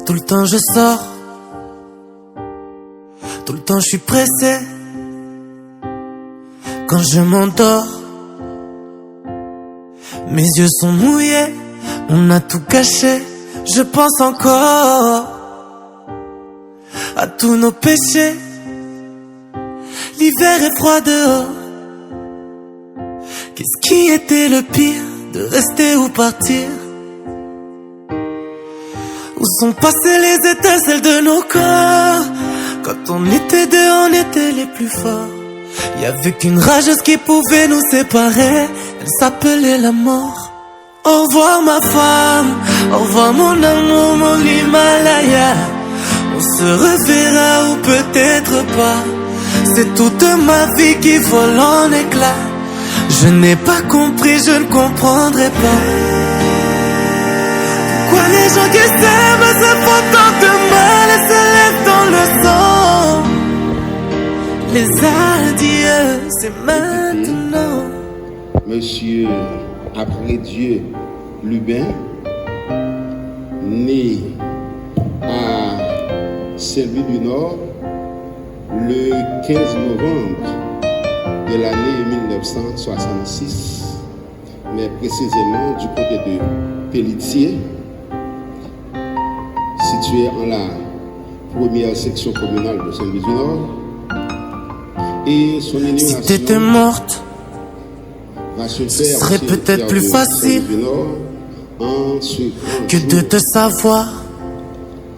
Tout le temps je sors, tout le temps je suis pressé. Quand je m'endors, mes yeux sont mouillés, on a tout caché. Je pense encore à tous nos péchés. L'hiver est froid dehors. Qu'est-ce qui était le pire, de rester ou partir? Où sont passées les étincelles de nos corps? Quand on était deux, on était les plus forts. Y'avait qu'une rageuse qui pouvait nous séparer. Elle s'appelait la mort. Au revoir ma femme, au revoir mon amour, mon Himalaya. On se reverra ou peut-être pas. C'est toute ma vie qui vole en éclats. Je n'ai pas compris, je ne comprendrai pas. Pourquoi les gens qui s'aiment se font tant de mal et se lèvent dans le sang? Les adieux, c'est maintenant. Monsieur après Dieu Lubin, né à Saint-Louis du Nord le 15 novembre de l'année 1966, mais précisément du côté de Pelletier, situé en la première section communale de Saint-Louis du Nord. Et son énumération, si t'étais morte, ce serait peut-être plus facile que de te savoir.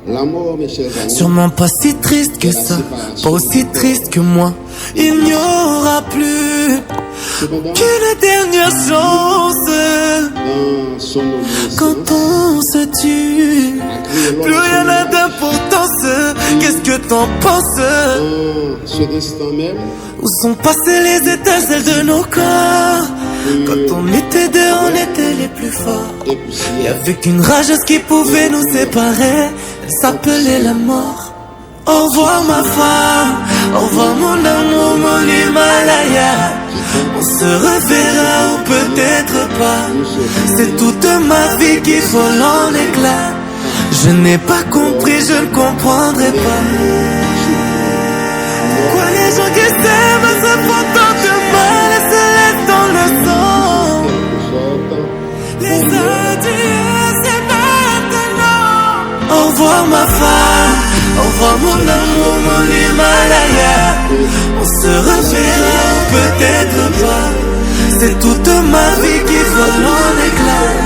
La mort, mes chers amis, sûrement pas si triste que ça, pas aussi triste que moi. Il n'y aura plus qu'une dernière chance. Quand on se tue, plus rien n'a d'importance. Qu'est-ce que t'en penses? Ce destin même, où sont passées les étincelles de nos corps? Quand on était deux, on était les plus forts. Y'avait qu'une rageuse qui pouvait nous séparer. Elle s'appelait la mort. Au revoir ma femme, au revoir mon amour, mon Himalaya. On se reverra ou peut-être pas. C'est toute ma vie qui vole en éclats. Je n'ai pas compris, je ne comprendrai pas. Pourquoi les gens qui s'aiment se font tant de mal et se lèvent dans le sang? Les adieux, c'est maintenant. Au revoir ma femme, au revoir mon amour, mon Himalaya. On se reverra ou peut-être pas. C'est toute ma vie qui vole en éclats.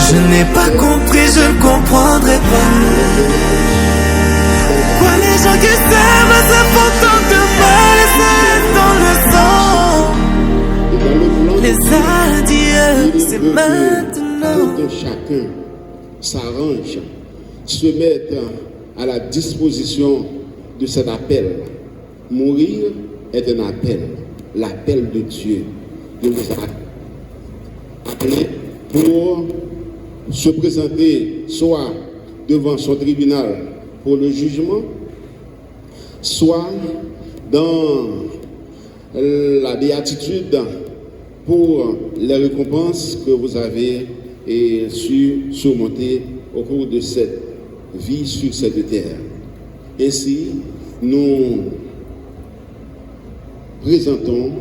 Je n'ai pas compris, je ne comprendrai pas. Pourquoi les gens qui s'aiment se font tant de mal et se lèvent dans le sang? Les adieux, c'est maintenant. Que chacun s'arrange, se mette à la disposition de cet appel. Mourir est un appel, l'appel de Dieu. De nous appeler pour se présenter soit devant son tribunal pour le jugement, soit dans la béatitude pour les récompenses que vous avez su surmonter au cours de cette vie sur cette terre. Ainsi, nous présentons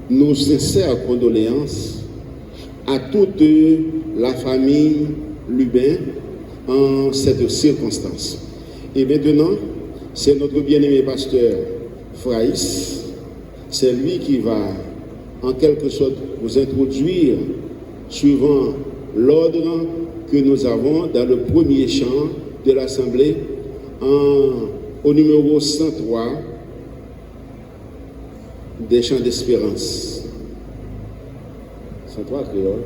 nos sincères condoléances à toute la famille Lubin en cette circonstance. Et maintenant, c'est notre bien-aimé pasteur Fraïs, c'est lui qui va en quelque sorte vous introduire suivant l'ordre que nous avons dans le premier chant de l'Assemblée au numéro 103 des chants d'espérance. 103 créole.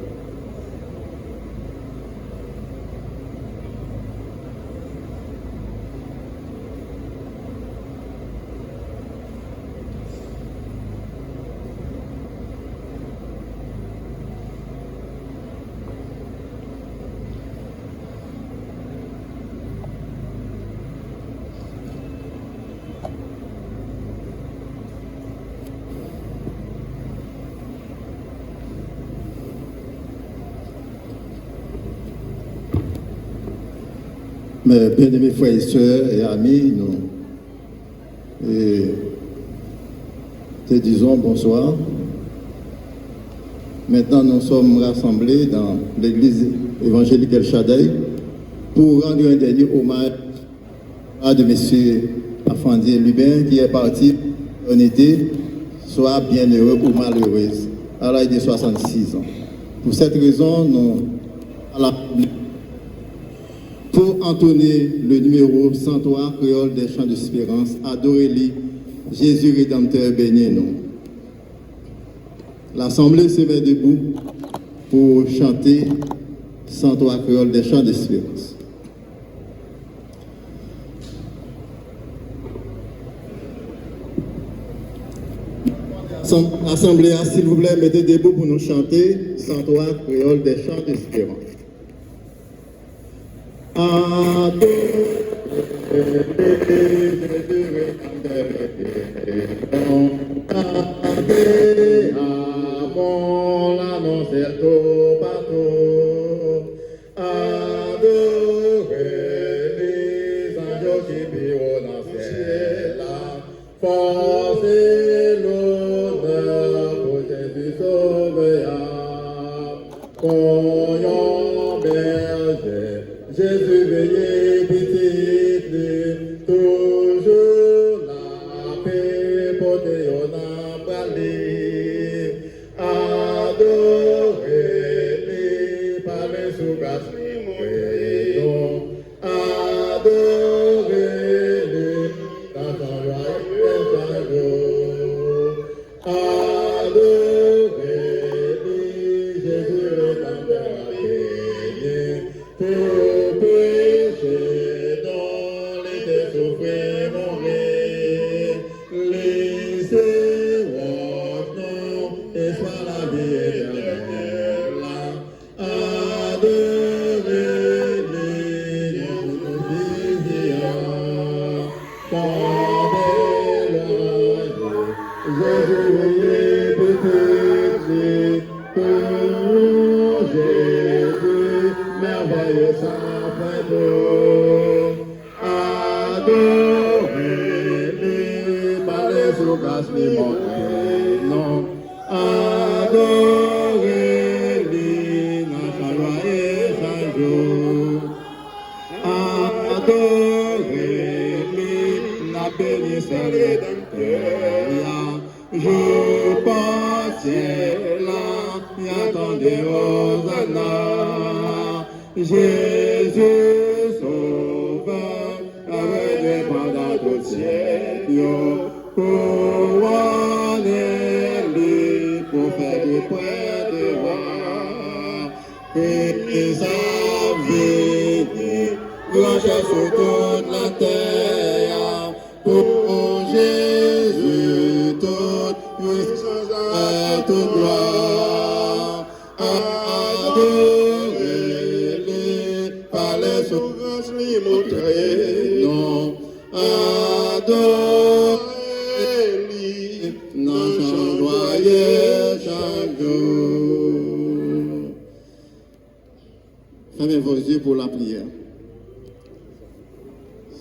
Mes bien-aimés frères et sœurs et amis, nous te disons bonsoir. Maintenant, nous sommes rassemblés dans l'église évangélique El Shaddai pour rendre un dernier hommage à de M. Afandi Lubin qui est parti en été, soit bienheureux ou malheureuse, à l'âge de 66 ans. Pour cette raison, nous pour entonner le numéro 103 créole des chants d'espérance, adorez-lui, Jésus Rédempteur, bénis-nous. L'Assemblée se met debout pour chanter 103 créole des chants d'espérance. Assemblée, s'il vous plaît, mettez debout pour nous chanter 103 créole des chants d'espérance. Jésus veillez petite, toujours la paix portée on a parlé. Adorez-les, parlez sous grâce, adorez-les, dans ton royaume, adorez-les, Jésus Rédempteur a payé. Adorez-les, parlez sous grâce, les non. Adorez-les, dans sa joie et sa jour. Adorez-les, la bénisseur Rédempteur. Je pensais là, y attendez Hosanna. Jésus sauveur, avec des pendant tout ciel, couronnez-les pour faire du près de roi. Et les avis, grand chef sur toute la terre, pour Jésus, toute puissance et toute gloire. Non, adorez-lui, dans chaque joyeux chaque jour. Fermez vos yeux pour la prière.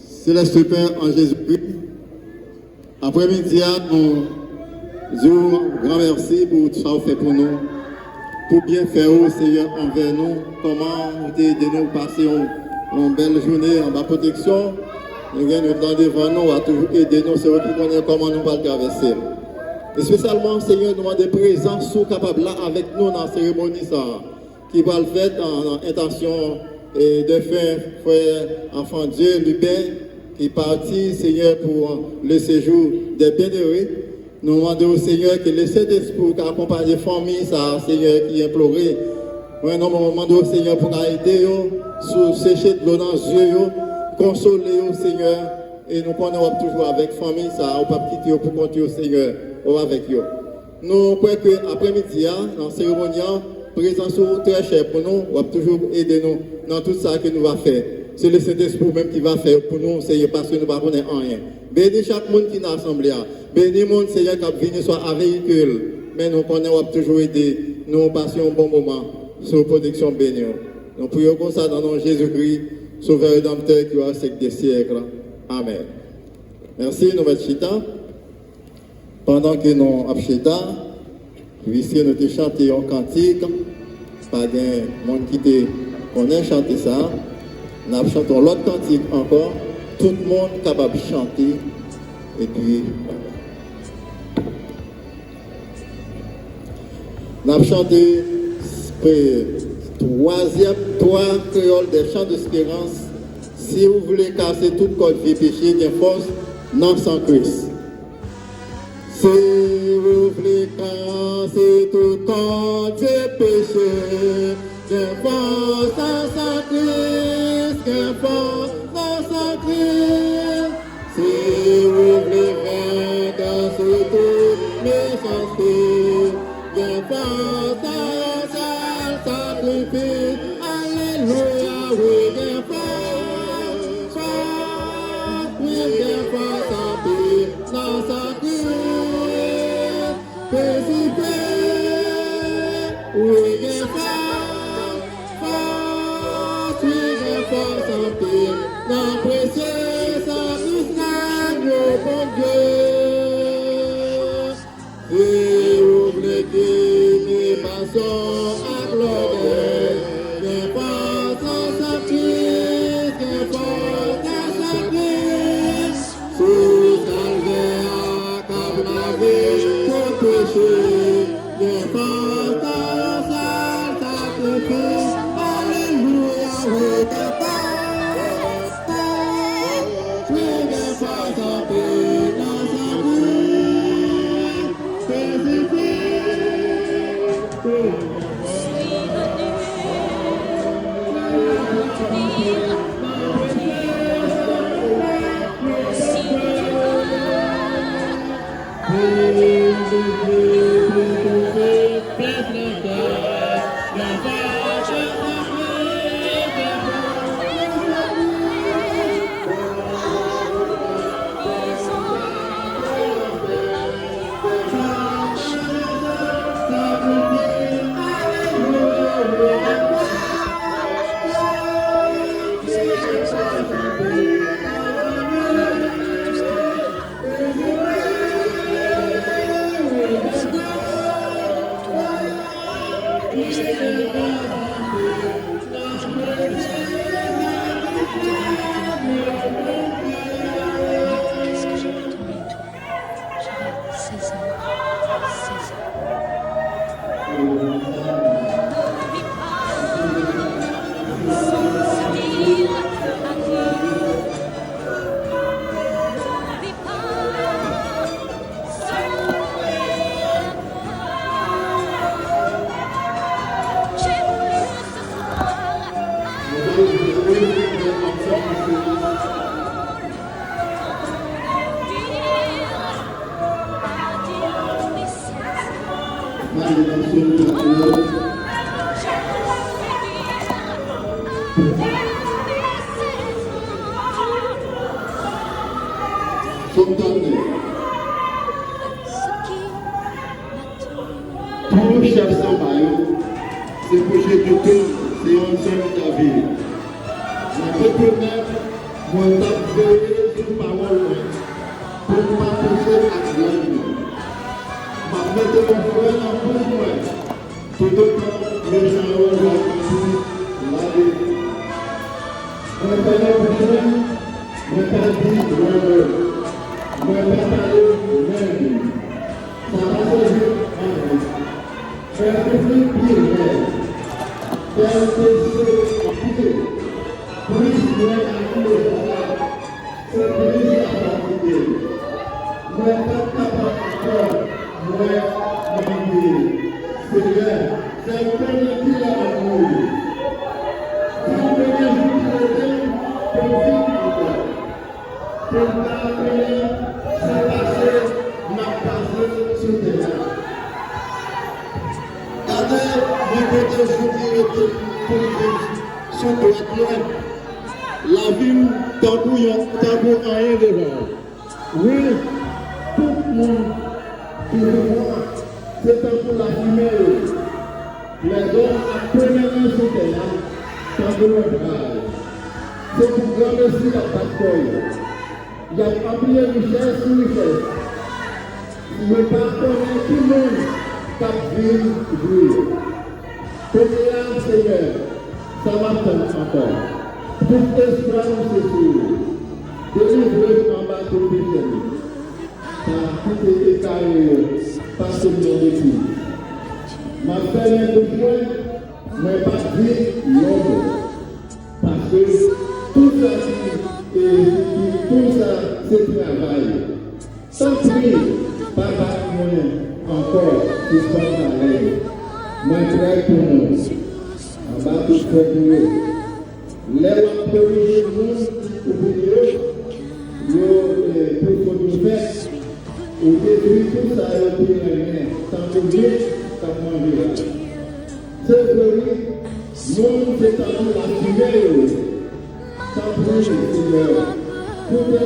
Céleste Père en Jésus-Christ, après-midi, nous disons grand merci pour tout ça que vous faites pour nous, pour bien faire au Seigneur envers nous, comment vous aidez nous passer une belle journée en bas protection. Nous avons temps devant nous à toujours aider nous, c'est eux qui connaissent comment nous allons traverser. Et spécialement, Seigneur, nous demandons des présences capables là avec nous dans la cérémonie qui va le faire en intention de faire frère enfant Dieu Lubin qui est parti, Seigneur, pour le séjour des bienheureux. Nous demandons au Seigneur que le Saint-Esprit accompagne les familles, Seigneur, qui implorait. Nous demandons au Seigneur pour aider sous sécher de l'eau dans les yeux, consoler au Seigneur, et nous connaissons toujours avec famille, ça, on ne peut pas quitter pour compter au Seigneur, avec eux. Nous croyons qu'après-midi, dans la cérémonie, présence très cher pour nous, on va toujours aider nous dans tout ça que nous allons faire. C'est le Saint-Esprit même qui va faire pour nous, Seigneur, parce que nous ne connaissons rien. Bénis chaque monde qui est dans l'Assemblée. Bénis le monde, Seigneur, qui a venu soit à véhicule. Mais nous connaissons toujours aider. Nous passons un bon moment sur protection bénie. Nous prions comme ça dans le nom de Jésus-Christ. Sauveur rédempteur qui est au siècle des siècles. Amen. Merci, nous mettons chita. Pendant que nous avons chita, puisque nous avons chanté un cantique, pas de monde qui connaît chanter ça, nous avons chanté l'autre cantique encore, tout le monde est capable de chanter, et puis nous avons chanté trois créoles des chants d'espérance. Si vous voulez casser toute corde vie péché, il y a force, non sans Christ. Si vous voulez casser toute corde vie péché, il y a force sans Christ, il y a force sans Christ. Si vous voulez vaincre sur toute méchanceté, il y a force sans sacrifice. Alléluia, oui, il y a force. Dans sa cure, précipé, oui, il est fort, oui, il est fort, sans pire, dans précieux, sans douce, bon Dieu. Et oublie que nous passons à gloire, il est fort, sans sa cure, il est fort, dans sa cure, sous Pour chef Sambayo, c'est projet de tout, c'est un seul David. La première, mon David, une parole, pour ne pas toucher à l'homme. Ma mettre mon frère en plus moi, tout le temps, les gens ont la vie. Mon père prochain, mon père dit, mon père dit, ça va se jouer. Faire un peu plus bien, faire un peu plus bien à tous les gens, c'est plus à fatiguer. Moi, pas capable encore, moi, m'ennuyer. Seigneur, c'est le premier qui l'a ennuyé. Si vous venez jouer pour vivre encore, pour m'appeler, c'est passer, m'a passé sur des gens. La ville tabou rien devant. Oui, tout le monde qui le voit, c'est un peu la fumée. Les hommes apprenaient sur terre, tabou le travail. C'est pour grand merci à Pasteur. Il y a empilé richesse sur richesse. Je ne pas connaître tout le monde qui a vu jouer. Première, Seigneur, ça m'attend encore. Tout espoir nous c'est sûr. Délivrer en bas de péché. Car tout est écaré, pas seulement des filles. Ma femme est besoin, mais pas vite l'homme. Parce que tout ça, c'est travail. Sans prix, papa, moi, encore, c'est pas pareil. Moi, je travaille pour nous. En bas, tout fait pour nous. Les gens qui ont oublié, pour nous faire, ou détruire tout ça, et puis rien, tant que Dieu, tant que manger. C'est vrai, nous, c'est à nous la prière. Tant que Seigneur, pour nous,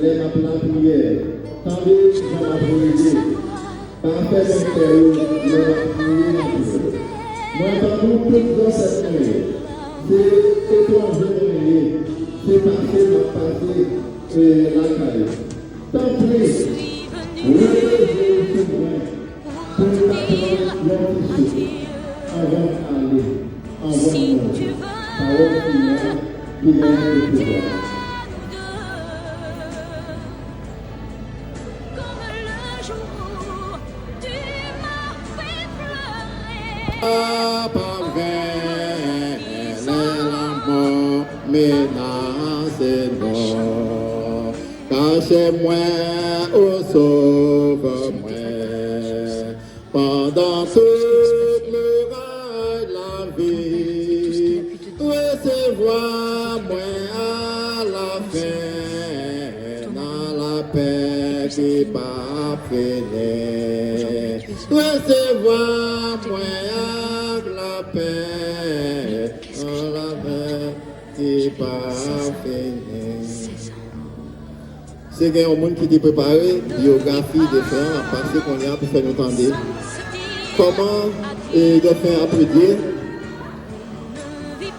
les la prière, tant que dans la prière, par faire l'intérieur, les la prière. Moi, dans nous, toutes dans cette nuit, c'est étranger, c'est passé, la caille. Tant pis, relevez-vous pour apprendre notre souffle. Avant d'aller, avant nous, parole finale, il est le pouvoir. Cachez-moi, oh sauve-moi, pendant toute l'orage de la vie, recevoir-moi à la fin, dans la paix qui pas finir. Recevoir-moi à la paix, dans la paix qui pas finir. C'est qu'il y a un monde qui est préparé, biographie de frères, à passer qu'on y a pour faire nous entendre. Comment de faire après dire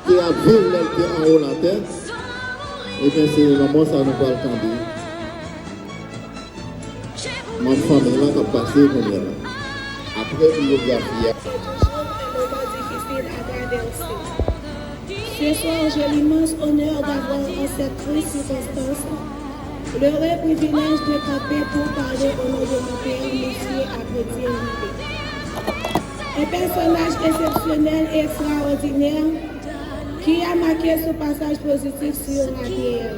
que la ville qui est en haut la tête, et bien c'est le moment ça nous va entendre. Ma famille là qui a passé qu'on y a. Après biographie. Ce soir, j'ai l'immense honneur d'avoir en cette triste circonstance le vrai privilège de camper pour parler au nom de mon père, M. Apothier Rivet. Un personnage exceptionnel et extraordinaire qui a marqué son passage positif sur la terre.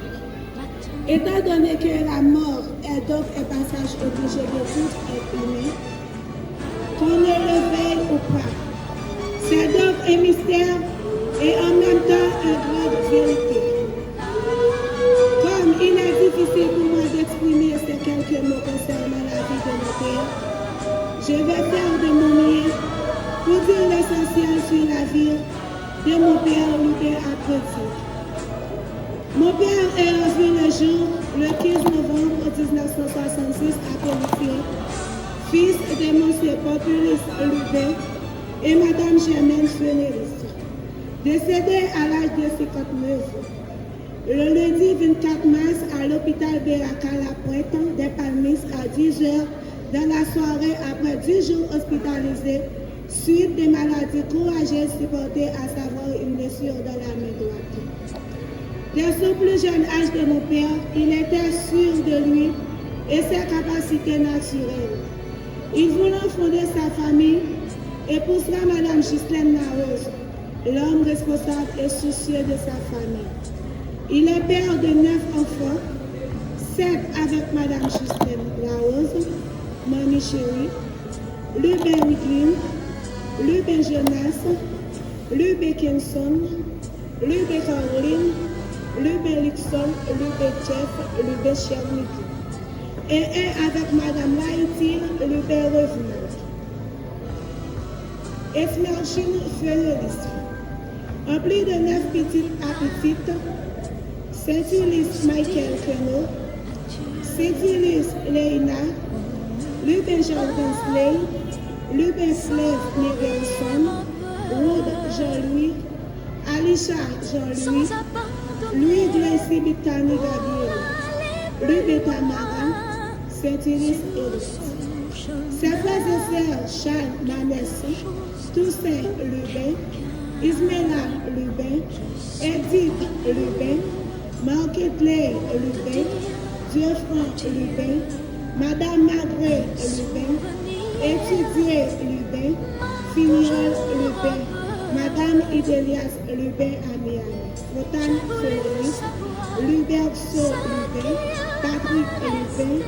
Étant donné que la mort est donc un passage obligé de tout être humain, qu'on ne le veuille ou pas, c'est donc un mystère et en même temps une grande vérité. Comme il est difficile pour moi d'exprimer ces quelques mots concernant la vie de mon père, je vais faire de mon mieux pour dire l'essentiel sur la vie de mon père Louis Apothier. Mon père est revenu le jour, le 15 novembre 1966 à Polyphie, fils de M. Populus Louis et Mme Germaine Fénéris, décédé à l'âge de 59 ans. Le lundi 24 mars, à l'hôpital Béraca-la-Pointe des Palmis à 10 heures dans la soirée après 10 jours hospitalisés suite des maladies courageuses supportées, à savoir une blessure dans la main droite. Dès son plus jeune âge de mon père, il était sûr de lui et ses capacités naturelles. Il voulait fonder sa famille et pour cela Mme Ghislaine Larose, l'homme responsable et soucieux de sa famille. Il est père de 9 enfants, 7 avec Mme Ghislaine Larose, Mamie Chérie, Lubin Wiglin, Lubin Jonas, Lubin Kenson, Lubin Caroline, Lubin Lixon, Lubin Jeff, Lubin Chernick. Et un avec Mme Laïti, Lubin Revenant. Esmerchine Féléris. En plus de 9 petites à petites, Saint-Ulysse Michael Queneau, Saint-Ulysse Leina, Lubin Jordan Slay, Lubin Slave Nevelson, Wood Jean-Louis, Alisha Jean-Louis, Louis Gracie Bitani Gabriel, Louis Betamara, Saint-Iris Edith. Ses frères et sœurs Charles Manessi, Toussaint Lubin, Ismena Lubin, Edith Lubin, Marquette Lubin, Geoffroy Lubin, Madame Margaret Lubin, Étudier Lubin, Finiol Lubin, Madame Idélias Lubin à Miami, Wotan Félix, Lubert So Lubin, Patrick Lubin,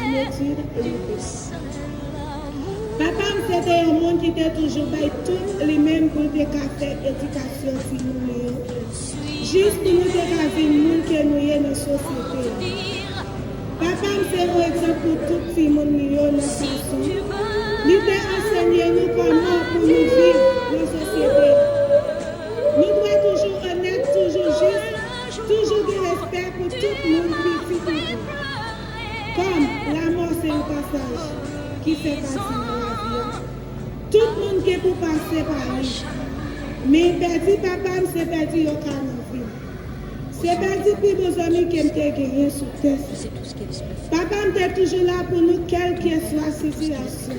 Anétude Lubin. Papa, c'était un monde qui était toujours by tous les mêmes pour des cafés éducation si nous juste pour nous dégager le monde que nous sommes dans la société. Papa, c'est un exemple pour tout le monde dans la société. Il a enseigné nous comment pour nous vivre dans la société. Nous devons toujours honnêtes, toujours justes, toujours du respect pour tout le monde qui vit. Comme la mort, c'est un passage qui fait partie de la vie. Tout le monde qui est pour passer par lui. Mais perdu papa, c'est perdu au canapé. C'est perdu pour nos amis qui ont gagné sur terre. Papa est toujours là pour nous, quelle que soit la situation.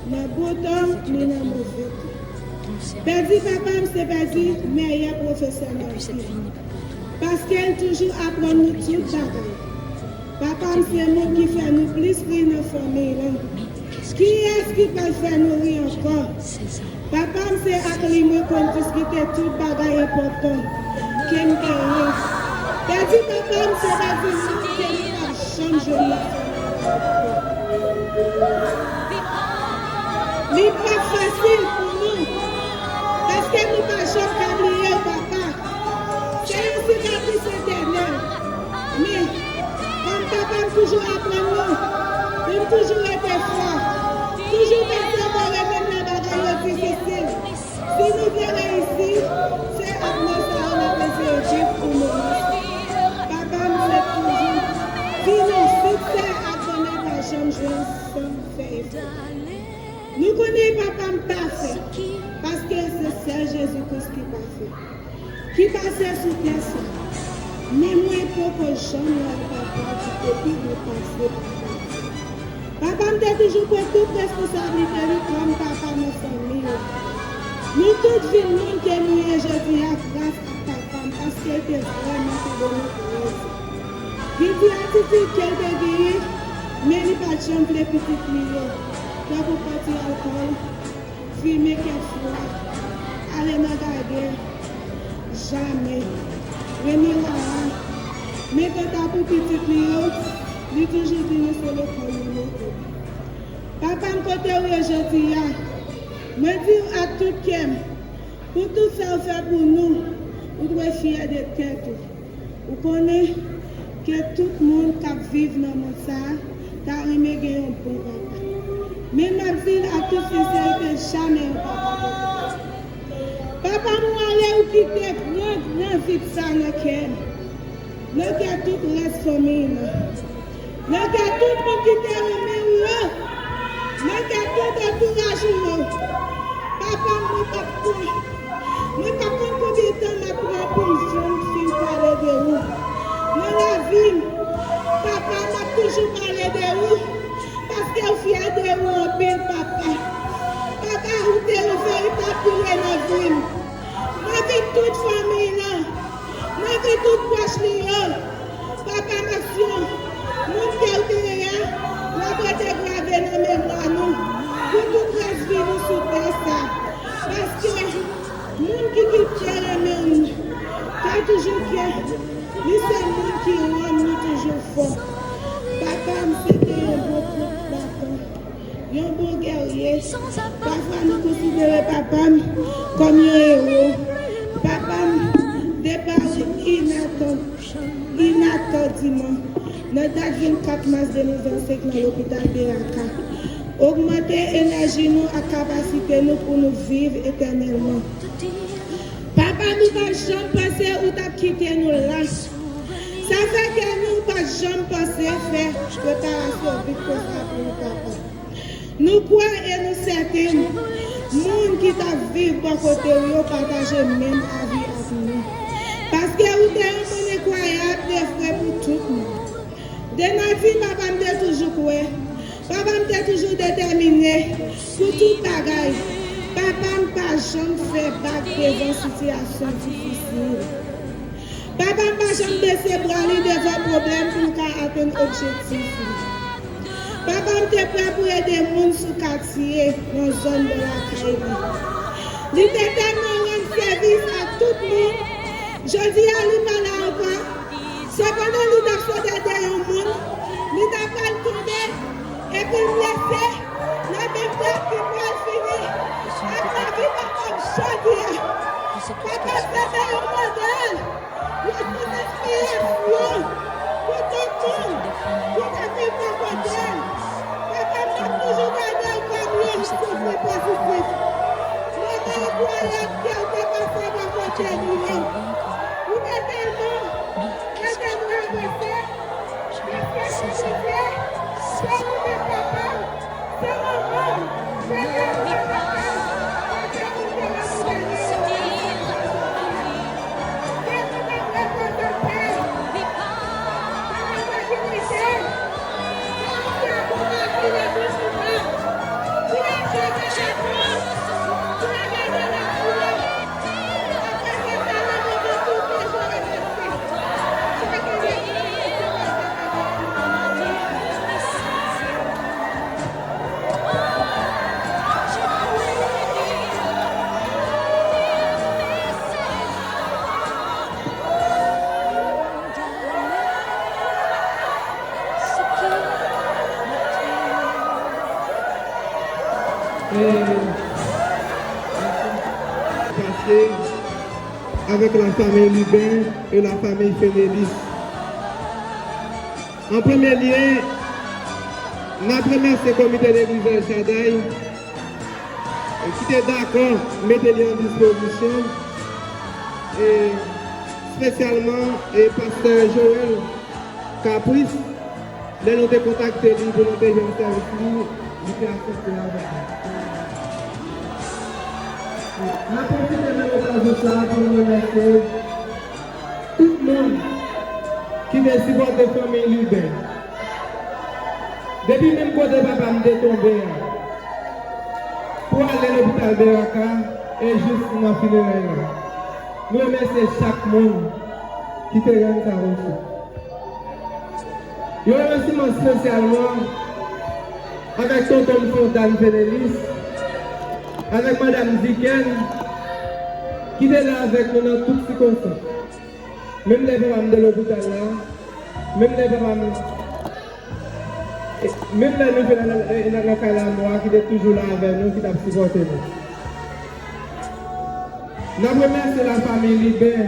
Dans le beau temps, nous dans le mauvais temps. Perdu papa, c'est perdu meilleur professionnel. Parce qu'elle toujours apprend nous tout bagaille. Papa, c'est nous qui fait nous plus rire dans la famille. Qui est-ce qui peut faire nous rire encore? Papa, c'est avec lui qu'on discute tout bagaille important. Qui me gagne. Perdu papa, c'est perdu nous qui nous change la Ce n'est pas facile pour nous. Parce que nous ne pouvons pas oublier papa. C'est une cicatrice éternelle. Mais, comme papa toujours apprend nous toujours été fort. Toujours persévérer même les bagailles difficiles. Si nous voulons réussir, c'est à nous ça on a besoin de pour nous. Papa nous est toujours. Si nous succès à connaître la chambre, je sans faire. Nous connaissons papa parfait. Parce que c'est Seigneur Jésus-Christ qui parfait. Qui passait sous terre. Mais moi, pour que jamais papa, depuis le passé. Papa m'a toujours pris toute responsabilité comme papa dans la famille. Nous toutes vivons que nous sommes aujourd'hui grâce à papa parce qu'elle était vraiment pour nous. Il dit l'attitude qu'elle a gagnée, mais il n'y a pas de chambre les petites millions. Donc pour partir à l'école, filmer quelque fois, aller dans la guerre, jamais. Venir là, mais quand tu as pour petites millions, il toujours dit sur l'école. Papa me côté aujourd'hui, me dire à tout qui aime, pour tout ça fait pour nous, vous devez fier de tête. Vous connaissez que tout le monde qui vit dans le monde, a aimé gagner un bon papa. Mais je dis à toute sincérité, jamais un papa. Papa m'a allé ou quitter grand vie de ça dans le cœur. Nous avons tout le reste famille. Nous avons tout le monde qui t'a aimé. Nous avons tout entourage. Papa, nous ne pouvons pas combien de temps je prends pour une jeune fille parler de vous. Dans la vie, papa m'a toujours parlé de vous. Parce qu'elle est fière de vous en pile, papa. Papa, vous êtes le véritable pour la vie. Nous avons toute famille là. Nous avons toute proche là. Papa, nation, nous sommes la boîte est gravée dans la mémoire, nous. Pour tout reste vivre sous terre. Parce que les gens qui quittent la même, qui toujours fiers, les seuls gens qui rendent nous toujours forts. Papa, c'était un beau papa, un beau guerrier. Parfois, nous considérons papa comme un héros. Papa, départ inattendiment. Le date 24 mars 2025 dans l'hôpital de Raka. Augmenter l'énergie nous à capacité nous pour nous vivre éternellement. Papa, nous ne pouvons jamais penser où tu as quitté nous là. Ça fait que nous ne pouvons jamais penser faire préparation vite pour ça pour nous, papa. Nous croyons et nous certains, monde qui t'a vécu par côté, partager même avis avec nous. Parce que vous avez mère, des frères pour tout le monde. De Nati, papa m'était toujours quoi. Papa m'était toujours déterminé pour tout bagaille. Papa m'a jamais fait bac devant situation difficile. Papa m'a jamais baissé bras devant problème pour atteindre l'objectif. Papa m'a prêt pour aider les gens sous quartier dans la zone de la Caïbe. Il était tellement rendre service à tout le monde. Je dis à lui pas là encore. C'est pendant qu'il a fait d'aider le monde, il a pas tourné et puis il laissé la même place qui va finir. Avec la vie pas comme chaudière. Papa c'était un modèle. Il est une inspiration pour tout le monde. Il a fait un modèle. Papa m'a toujours gardé comme lui, je suis positif. Les incroyables qui ont dépassé ma côté du monde. Il est tellement. Avec la famille Lubin et la famille Fénélis. En premier lieu, la première c'est le comité d'église El Shaddai qui était d'accord, mettez-les en disposition. Et spécialement, et pasteur Joël Caprice, de nous contacter pour nous faire un service, il était accepté avec nous. La profite de l'occasion pour nous remercier tout le monde qui décide de la famille Lubin. Depuis même quand papa me tombé pour aller à l'hôpital de Raka et juste dans la funéraire. Nous remercions chaque monde qui te rend ça aussi. Je remercie spécialement avec tonton Fontane Fénélis, avec madame Ziken, qui est là avec nous dans toutes circonstances. Même les parents de l'hôpital là, même les parents, même les nouvelles dans le cas qui est toujours là avec nous, qui t'a supporté nous. Nous remercions la famille Libin,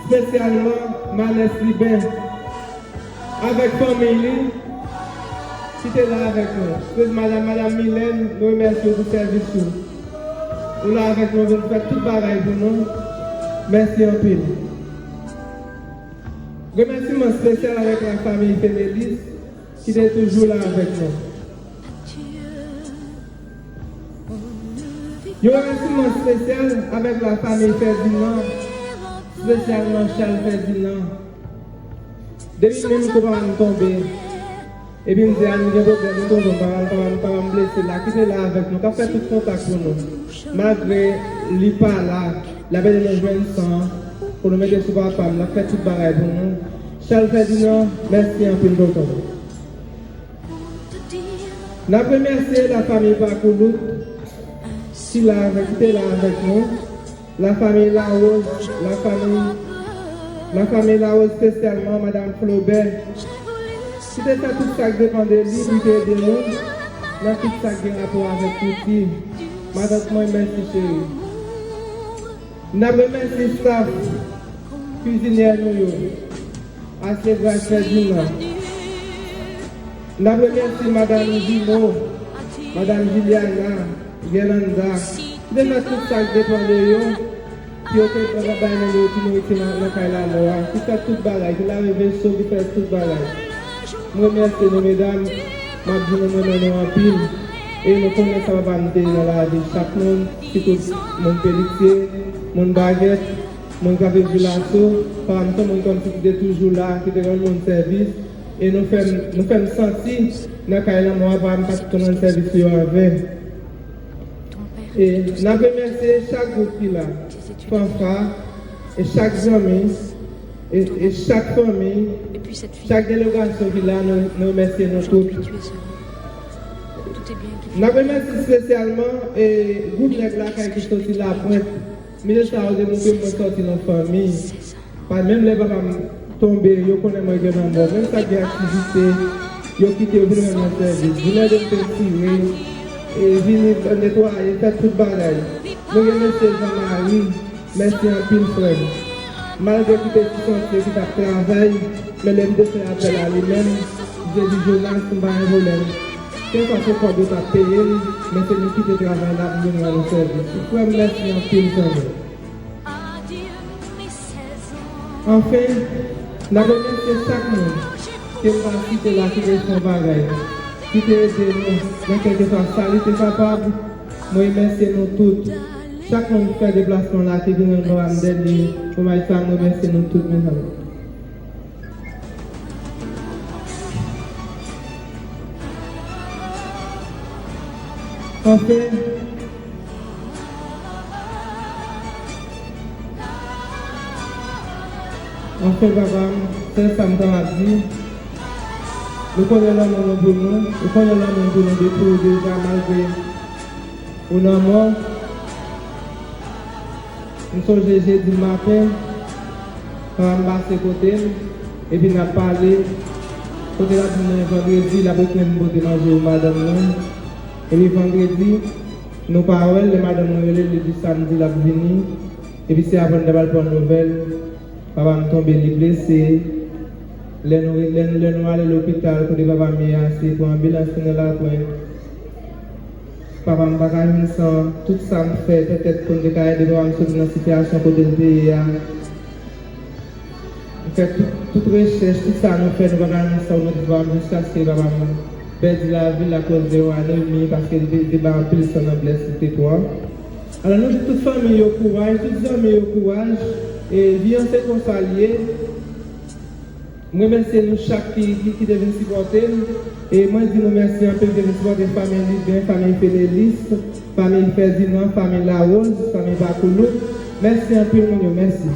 spécialement Manès Libin, avec famille qui est là avec nous. Madame Mylène, nous remercions pour le service. Nous là avec nous, nous faisons tout pareil pour nous. Merci en pile. Remerciement spécial avec la famille Fénélis qui est toujours là avec nous. Un remerciement spécial avec la famille Ferdinand, spécialement Charles Ferdinand. Depuis même que nous tomber, et puis nous avons des problèmes, nous ne pas blesser là, qui est là avec nous, qui a fait tout contact pour nous. Malgré l'IPA là, la belle de nous sang, pour nous mettre sur papa, nous avons fait tout pareil pour nous. Charles Ferdinand, merci un peu d'autres. Nous avons remercié la famille Bakoulout, qui est là avec nous, la famille Larose, la famille Larose spécialement, Madame Flaubert, qui fait tout ça qui dépend de l'unité de nous, dans tout ça qui a rapport avec tout. Madame, moi, merci chérie. Nous remercié le staff cuisinier nous, assez grâce à Dina. Nous remercié Madame Dino, Madame Juliana, Yolanda, qui fait tout ça qui dépend de nous. Qui ont fait le travail dans le Kaila, qui fait tout le bagage, qui l'a réveillé, qui fait tout le bagage. Nous remercions nos mesdames, nous nous en pile, et nous connaissons ça va dans la vie. Chaque monde, c'est tout mon pelletier, mon baguette, mon qui avait vu l'assaut, par exemple, mon comme si qui était toujours là, qui était dans mon service, et nous faisons sentir, dans le cas de moi, par exemple, pas tout le service avec. Et nous remercions chaque groupe qui est là, fanfare, et chaque ami, et chaque famille, chaque délégation qui est là, nous remercions nous tous. Nous remercions spécialement le groupe là qui est sorti là, mais je suis allé nous sortir dans la famille. Pas même les parents tombés, ils connaissent moi que même ça des activités, ils quitté au premier service, ils viennent de tirer, et viennent nettoyer, faire tout le bagage. Nous remercions Jean-Marie, merci un pile frère. Malgré qu'il était censé qui travaille, mais l'aime de faire appel à lui-même, j'ai dit Jonas, c'est pas un problème. Quelle façon qu'on doit payer, mais c'est nous qui te travaillons là, nous dans le service. Il faut merci un pile frère. Enfin, nous remercions chaque monde qui est cité là, qui est son bagage, qui t'a aidé nous, dans quelque sorte, ça, il était capable. Moi, remercie nous tous. Chaque monde qui fait des déplacements là, qui vient nous en dernier, pour moi, ça, nous remercie nous tous, mes amis. Enfin, papa, c'est ça me dit. Nous connaissons l'homme pour nous, nous connaissons l'homme pour nous depuis déjà malgré on a mort. Nous sommes jeudi matin, on va passer côté, et puis on a parlé, côté là, vendredi, la boucle nous côté manger au madame. Et puis vendredi, nos paroles, les madame nous le dit samedi la venir, et puis c'est avant de prendre nouvelle. Papa me tombe blessé. Les nous aller à l'hôpital pour papa me assis pour ambulance dans la pointe. Papa me pas sans tout ça me fait peut-être pour que aider papa me sortir dans situation côté le pays. On fait toute recherche, tout ça nous fait nous pas ça nous devons jusqu'à ce que papa me perde la vie à cause de l'anémie parce que il débat en plus son blessé toi. Alors nous toute famille au courage, toutes amis au courage. Et bien c'est qu'on s'allie. Moi merci nous chaque qui devait supporter. Et moi je dis nous merci un peu de supporter famille Libin, famille Félélis, famille Ferdinand, famille La Rose, famille Bakoulou. Merci un peu nous, merci.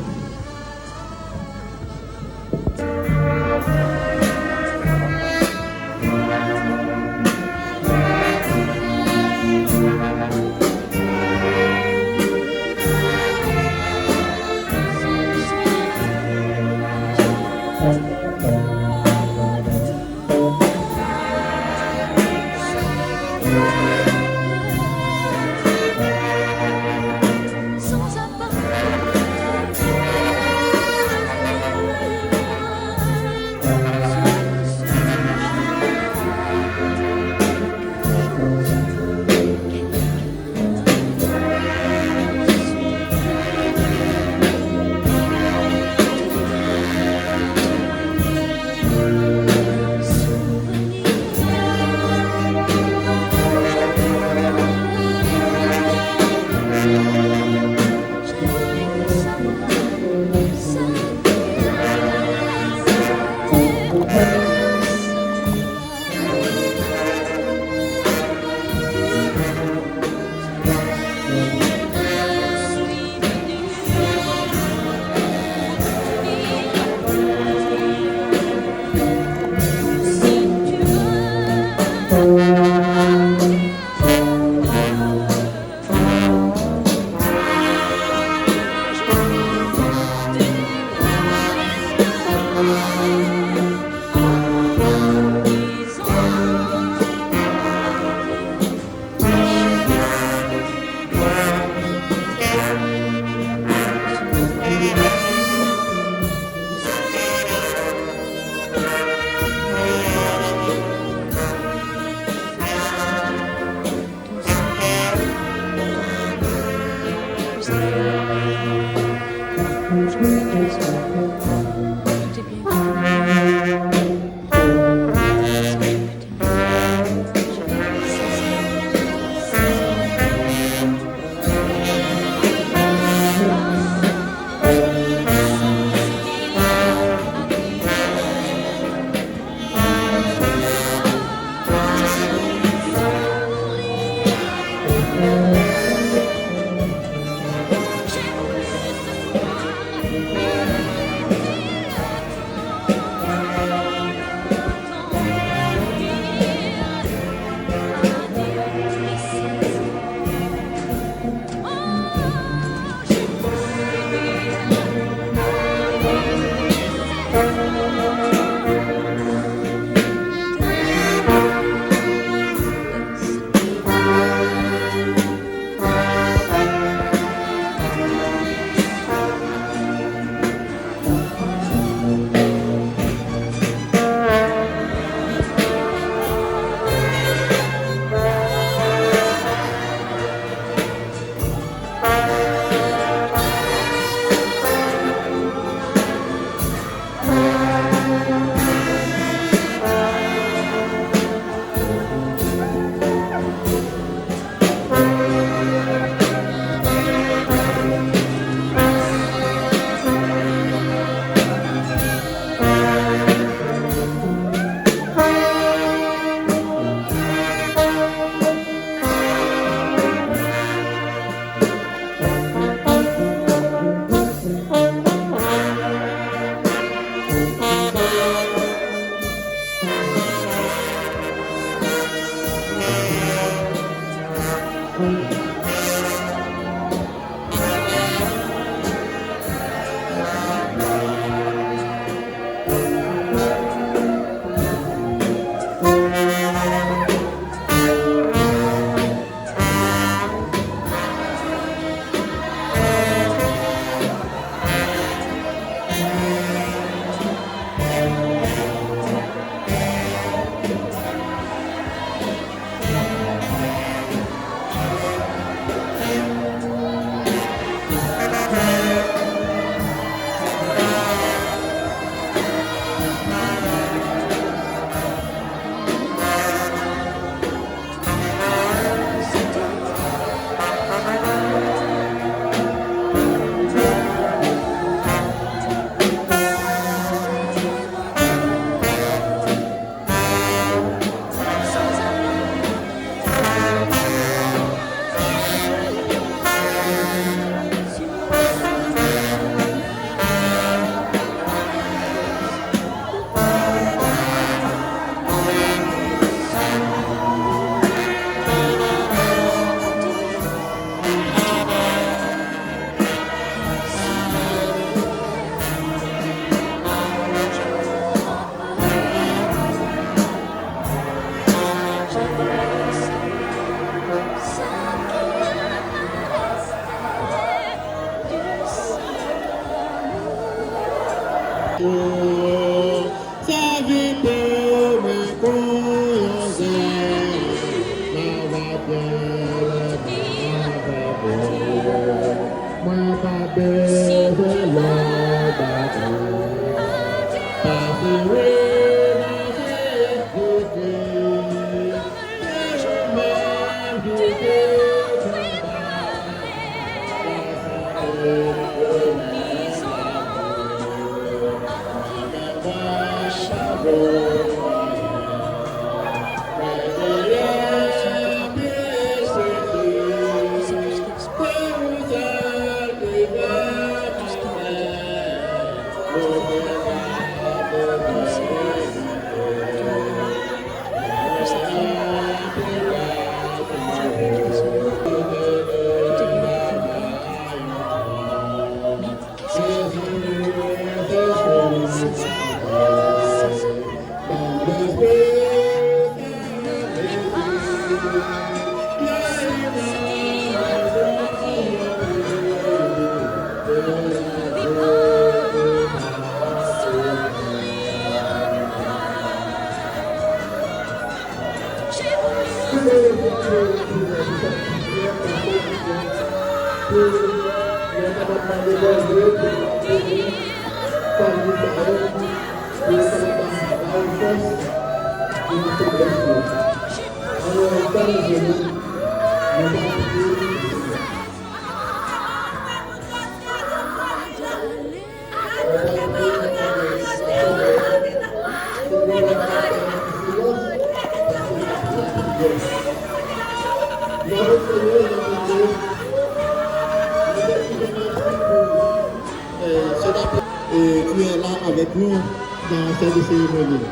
Et tu es là avec nous dans cette cérémonie.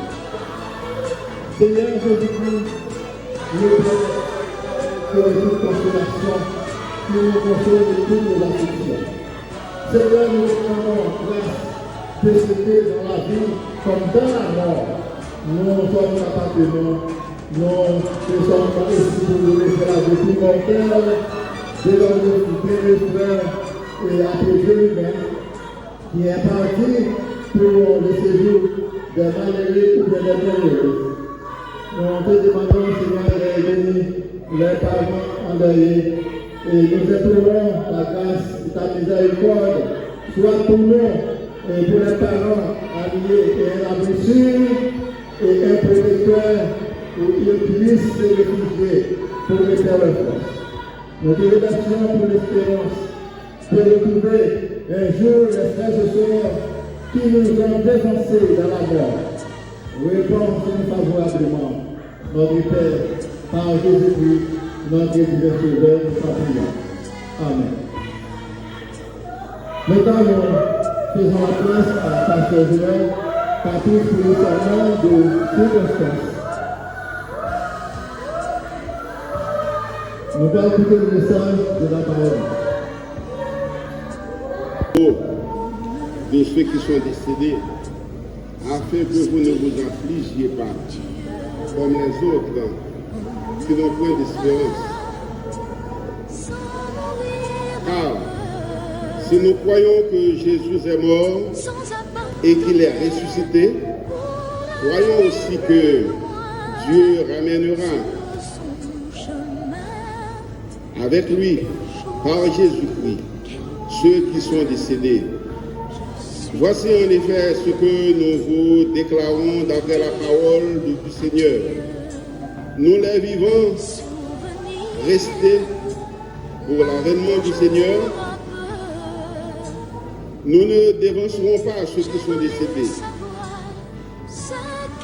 Seigneur Jésus-Christ, nous que toute consolation, nous nous consolons de toutes nos afflictions. Seigneur, nous demandons grâce de ce que dans la vie comme dans la mort, nous sommes capables de nous sommes pas ici pour nous laisser la vie mortelle, de notre frère et après Dieu lui-même, qui est parti pour le séjour des malheureux ou des malheureux. Nous te demandons, Seigneur, d'aider les parents endeuillés et nous implorons la grâce de ta miséricorde, soit pour nous et pour les parents alliés et la blessure et un protecteur pour qu'ils puissent se réfugier pour les faire leur force. Nous te remercions pour l'espérance de retrouver un jour les frères et sœurs qui nous ont défoncés dans la mort. Réponds-nous favorablement, notre Père, par Jésus-Christ, notre divin Sauveur, notre prière. Amen. Maintenant, nous faisons la place à Pasteur Joël, capitaine pour le serment de circonstance. Nous allons écouter le message de la parole. De ceux qui sont décédés, afin que vous ne vous affligiez pas comme les autres qui n'ont point d'espérance. Car si nous croyons que Jésus est mort et qu'il est ressuscité, croyons aussi que Dieu ramènera avec lui, par Jésus-Christ, ceux qui sont décédés. Voici en effet ce que nous vous déclarons d'après la parole du Seigneur. Nous les vivants, restés pour l'avènement du Seigneur, nous ne dévancerons pas ceux qui sont décédés.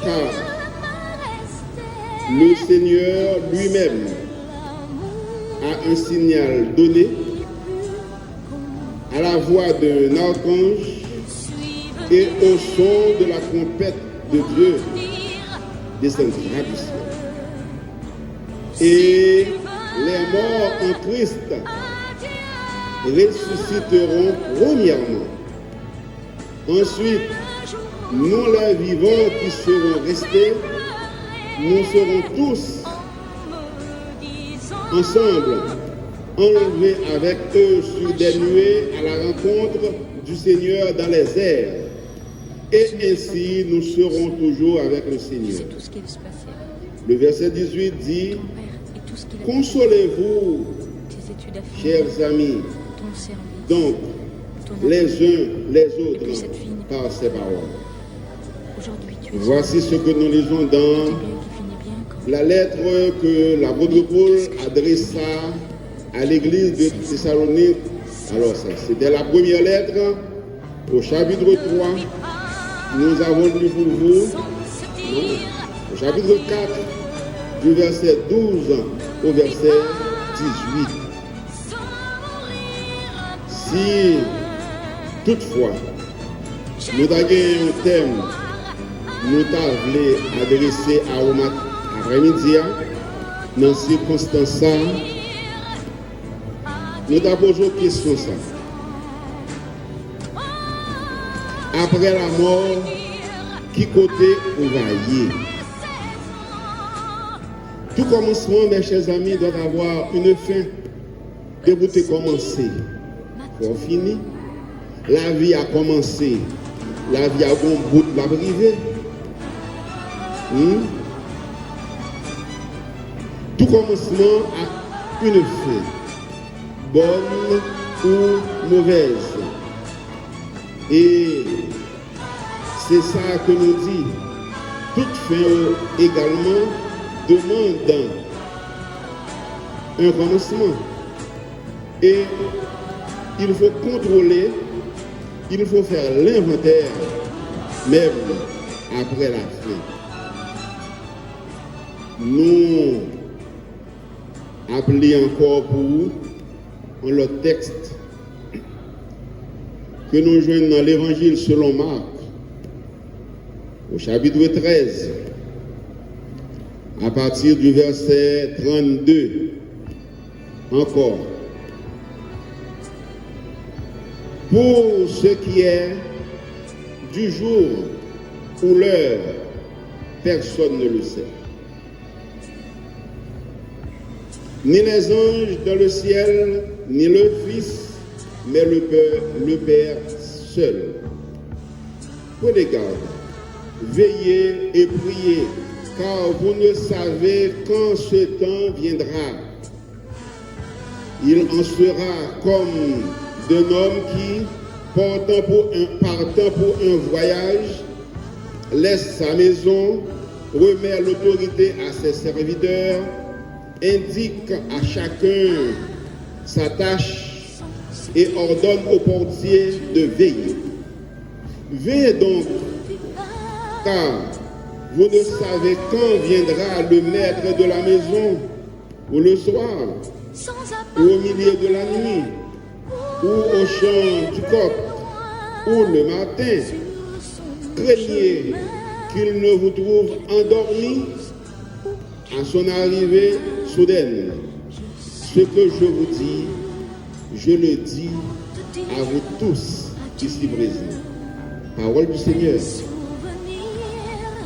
Car le Seigneur lui-même a un signal donné à la voix d'un archange et au son de la trompette de Dieu descendra du ciel. Et les morts en Christ ressusciteront premièrement. Ensuite, nous les vivants qui serons restés, nous serons tous ensemble enlevés avec eux sur des nuées à la rencontre du Seigneur dans les airs. Et ainsi, nous serons toujours avec le Seigneur. Le verset 18 dit, « Consolez-vous, chers amis, donc les uns les autres par ces paroles. » Voici ce que nous lisons dans la lettre que l'apôtre Paul adressa à l'église de Thessalonique. Alors ça, c'était la première lettre au chapitre 3. Nous avons lu pour vous au chapitre 4 du verset 12 au verset 18. Si toutefois nous avons un thème nous avons adressé à après-midi, dans ces circonstances, nous avons posé une question. Après la mort, qui côté on va y aller? Tout commencement, mes chers amis, doit avoir une fin. De vous commencer. Pour finir, la vie a commencé. La vie a un bout de la privée. Tout commencement a une fin, bonne ou mauvaise. Et c'est ça que nous dit. Toute fin également demande un commencement. Et il faut contrôler, il faut faire l'inventaire, même après la fin. Nous appelons encore pour le texte que nous joignons dans l'évangile selon Marc, au chapitre 13, à partir du verset 32. Encore. Pour ce qui est du jour ou l'heure, personne ne le sait. Ni les anges dans le ciel, ni le Fils, mais le Père seul. Prenez garde, veillez et priez, car vous ne savez quand ce temps viendra. Il en sera comme d'un homme qui, partant pour un voyage, laisse sa maison, remet l'autorité à ses serviteurs, indique à chacun sa tâche et ordonne au portier de veiller. Veillez donc, car vous ne savez quand viendra le maître de la maison, ou le soir, ou au milieu de la nuit, ou au chant du coq, ou le matin. Craignez qu'il ne vous trouve endormi à son arrivée soudaine. Ce que je vous dis, je le dis à vous tous ici présents. Parole du Seigneur.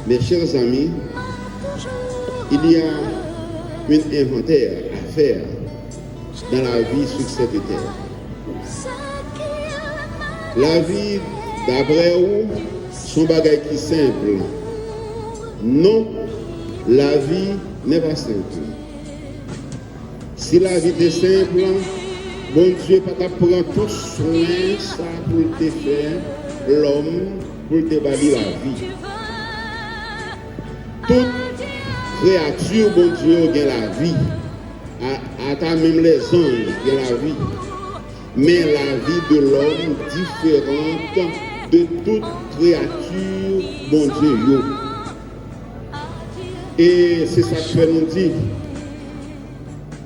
Mes chers amis, il y a un inventaire à faire dans la vie sur cette terre. La vie d'après vous, son bagage qui est simple. Non, la vie n'est pas simple. Si la vie est simple, bon Dieu pas prendre tout soin ça pour te faire l'homme, pour te bâtir la vie. Toute créature, bon Dieu, gagne la vie. À même les anges gagnent la vie. Mais la vie de l'homme différente de toute créature, bon Dieu. Yo. Et c'est ça que nous dit.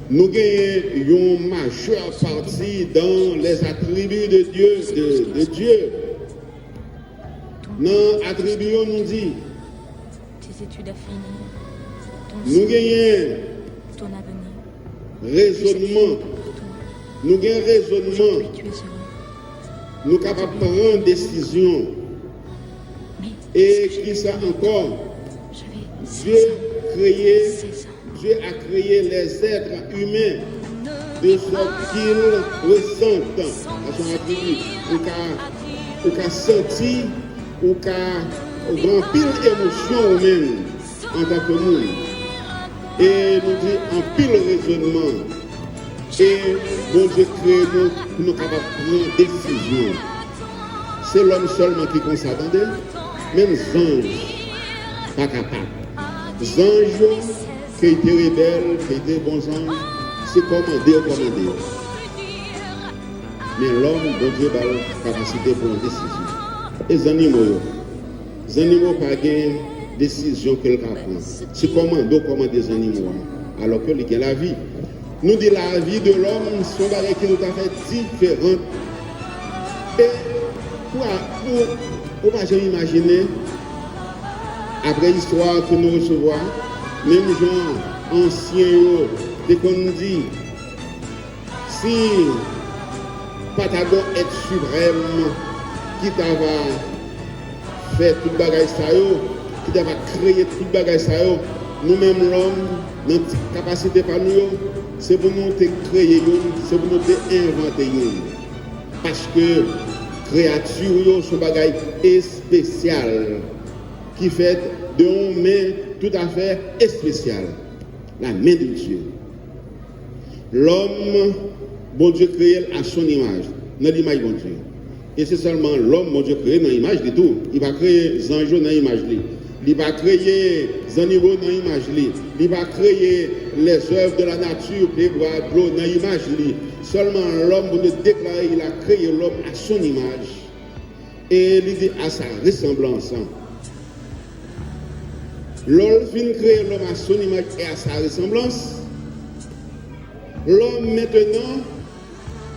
Nous gagnons une majeure partie dans les attributs de Dieu, de Dieu. Dans les attributs, nous dit. Tes études à finir. Nous gagnons ton avenir. Raisonnement. Nous gagnons raisonnement. Nous sommes capables de prendre des décisions. Et qui ça encore? Dieu a créé les êtres humains de sorte qu'ils ressentent à son attribut. Ou qu'à sentir, ou qu'à remplir d'émotions eux-mêmes en tant que monde. Et nous dit en pile raisonnement. Et bon Dieu crée nous pour nous capables de prendre des décisions. C'est l'homme seulement qui compte s'attendre. Même les anges, pas capables. Les anges qui étaient rebelles, qui étaient bons anges, c'est commander ou commander. Mais l'homme, bon Dieu, a la capacité pour une décision. Et les animaux pas de décision qu'ils prennent. C'est commander ou commander des animaux. Alors que il y a la vie. Nous disons la vie de l'homme, son bagage qui nous a fait différente. Et pour pas jamais imaginer, après l'histoire que nous recevons, même gens anciens, dès qu'on nous dit, si Patagon est suprême, qui t'a fait tout le bagage, qui t'a créé tout le bagage, nous-mêmes l'homme, notre capacité par nous, c'est pour nous te créer, c'est pour nous te inventer. Parce que créature, son bagage est spécial, qui fait de une main tout à fait spéciale, la main de Dieu. L'homme, bon Dieu créé à son image, dans l'image de bon Dieu. Et c'est seulement l'homme, bon Dieu créé dans l'image de tout. Il va créer les anges dans l'image de lui. Il va créer les animaux dans l'image de lui. Il va créer les œuvres de la nature, les bois, de l'eau dans l'image de lui. Seulement l'homme, pour nous déclarer, il a créé l'homme à son image. Et il dit à sa ressemblance. L'homme vient créer l'homme à son image et à sa ressemblance. L'homme maintenant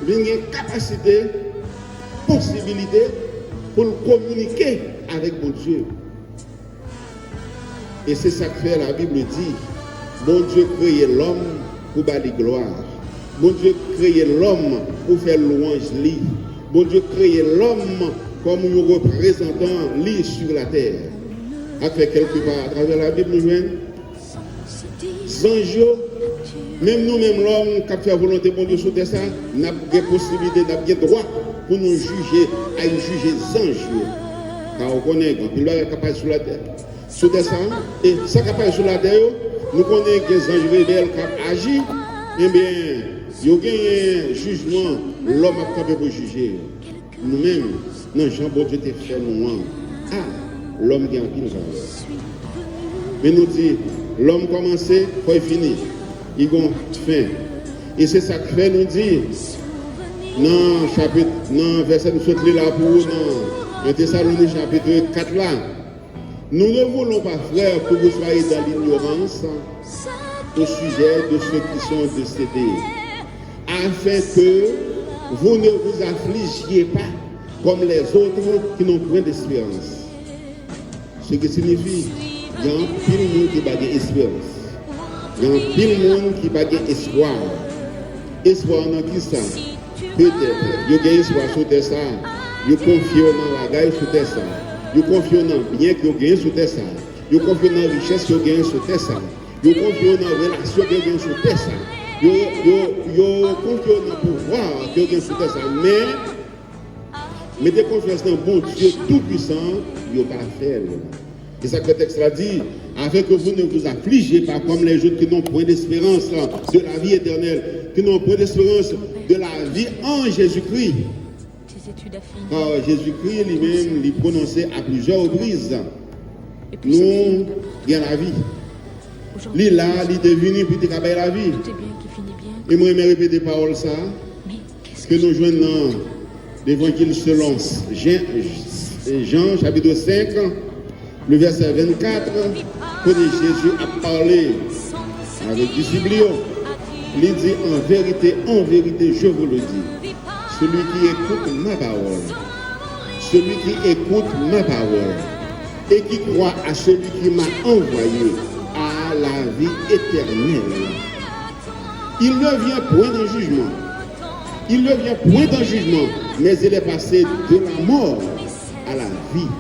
vient une capacité, possibilité pour communiquer avec mon Dieu. Et c'est ça que fait la Bible dit. Bon Dieu créé l'homme pour bâtir gloire. Bon Dieu créé l'homme pour faire louange lui. Bon Dieu créé l'homme comme un représentant lui sur la terre. A fait quelque part à travers la Bible, nous joignons. Zanjo, même nous-mêmes l'homme qui a fait la volonté de Dieu sur terre, nous avons des possibilités, nous avons des droits pour nous juger, à juger Zanjo. Car on connaît quand il est capable sur la terre. Sur terre, et ça capable sur la terre, nous connaissons que les anges rebelles qui agissent, eh bien, il y a un jugement, l'homme a capable pour juger. Nous-mêmes, non, Jean-Bon Dieu t'a fait nous. Ah! L'homme qui a un pile. Mais nous dit, l'homme commencé, il faut finir. Il a fin. Et c'est ça que fait nous dit, dans chapitre, dans verset nous sommes là pour dans Thessalonique chapitre 4 là. Nous ne voulons pas, frères, que vous soyez dans l'ignorance au sujet de ceux qui sont décédés, afin que vous ne vous affligiez pas comme les autres qui n'ont point d'espérance. Ce qui signifie qu'il y a un pile de monde qui n'a pas d'espérance. Il y a un pile de monde qui n'a pas d'espoir. espoir dans qui ça? Peut-être. Vous avez espoir sur terre ça. Vous confiez dans la bagaille sur terre ça. Vous confiez dans le bien que vous gagnez sur terre ça. Vous confiez dans la richesse que vous gagnez sur terre ça. Vous confiez dans la relation que vous gagnez sur terre ça. Vous confiez dans le pouvoir que vous gagnez sur terre ça. Mais mettez confiance dans bon Dieu tout-puissant, vous ne pouvez pas faire. C'est ça que le texte a dit, afin que vous ne vous affligez pas comme les autres qui n'ont point d'espérance de la vie éternelle, qui n'ont point d'espérance de la vie en Jésus-Christ. Car Jésus-Christ lui-même lui prononçait à plusieurs reprises. Nous, il y a la vie. Il est là, il est venu pour te caber la vie. Et moi, je vais répéter parole ça, que nous jouons dans l'évangile selon Jean, chapitre 5, le verset 24, quand Jésus a parlé avec les disciples, il dit en vérité, je vous le dis, celui qui écoute ma parole, et qui croit à celui qui m'a envoyé à la vie éternelle, il ne vient point d'un jugement. Il ne vient point d'un jugement, mais il est passé de la mort à la vie.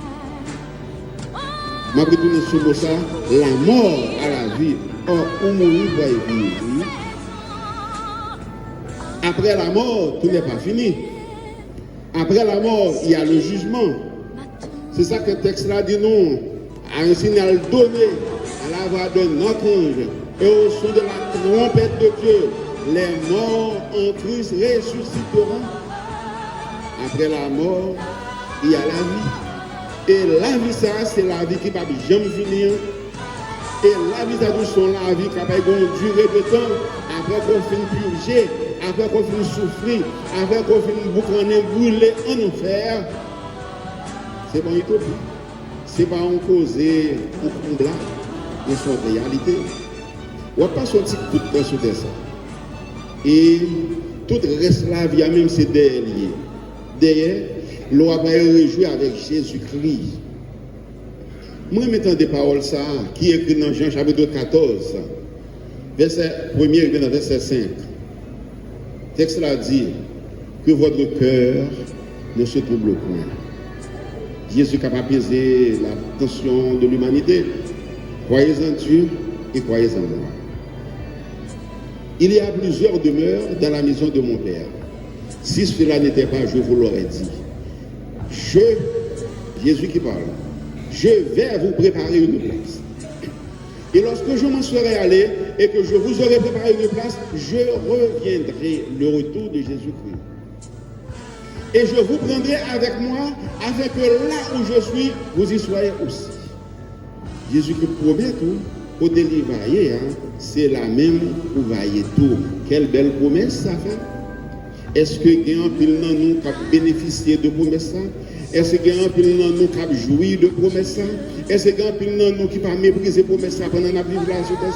Je vais retourner sur ça, la mort à la vie. Or, on mourit pour vivre. Après la mort, tout n'est pas fini. Après la mort, il y a le jugement. C'est ça que le texte là dit nous, à un signal donné à la voix d'un archange et au son de la trompette de Dieu. Les morts en Christ ressusciteront. Après la mort, il y a la vie. Et la vie, ça, c'est la vie qui ne va jamais finir. Et la vie, ça, c'est la vie qui va durer de temps. Après qu'on finit purger, après qu'on finit souffrir, après qu'on finit boucaner, brûler en enfer. C'est pas une utopie. C'est pas un causé, un combat, mais c'est une réalité. On ne va pas sortir tout le temps sur ça. Et tout le reste de la vie, même c'est derrière. Derrière, l'on va réjouir avec Jésus-Christ. Moi, mettant des paroles, ça, qui est écrit dans Jean chapitre 14, verset 1er et dans verset 5. Le texte là dit que votre cœur ne se trouble point. Jésus est capable d'apaiser la tension de l'humanité. Croyez en Dieu et croyez en moi. Il y a plusieurs demeures dans la maison de mon Père. Si cela n'était pas, je vous l'aurais dit. Jésus qui parle, je vais vous préparer une place. Et lorsque je m'en serai allé et que je vous aurai préparé une place, je reviendrai, le retour de Jésus-Christ. Et je vous prendrai avec moi, afin que là où je suis, vous y soyez aussi. Jésus qui promet tout. Pour délivrer, c'est la même pour vailler tout. Quelle belle promesse ça fait. Est-ce que il y a un pile dans nous qui a bénéficié de promesse ça? Est-ce qu'il y a un pile dans nous qui a joui de promesse ça? Est-ce qu'il y a un pile dans nous qui a méprisé promesse ça pendant la vie de la société?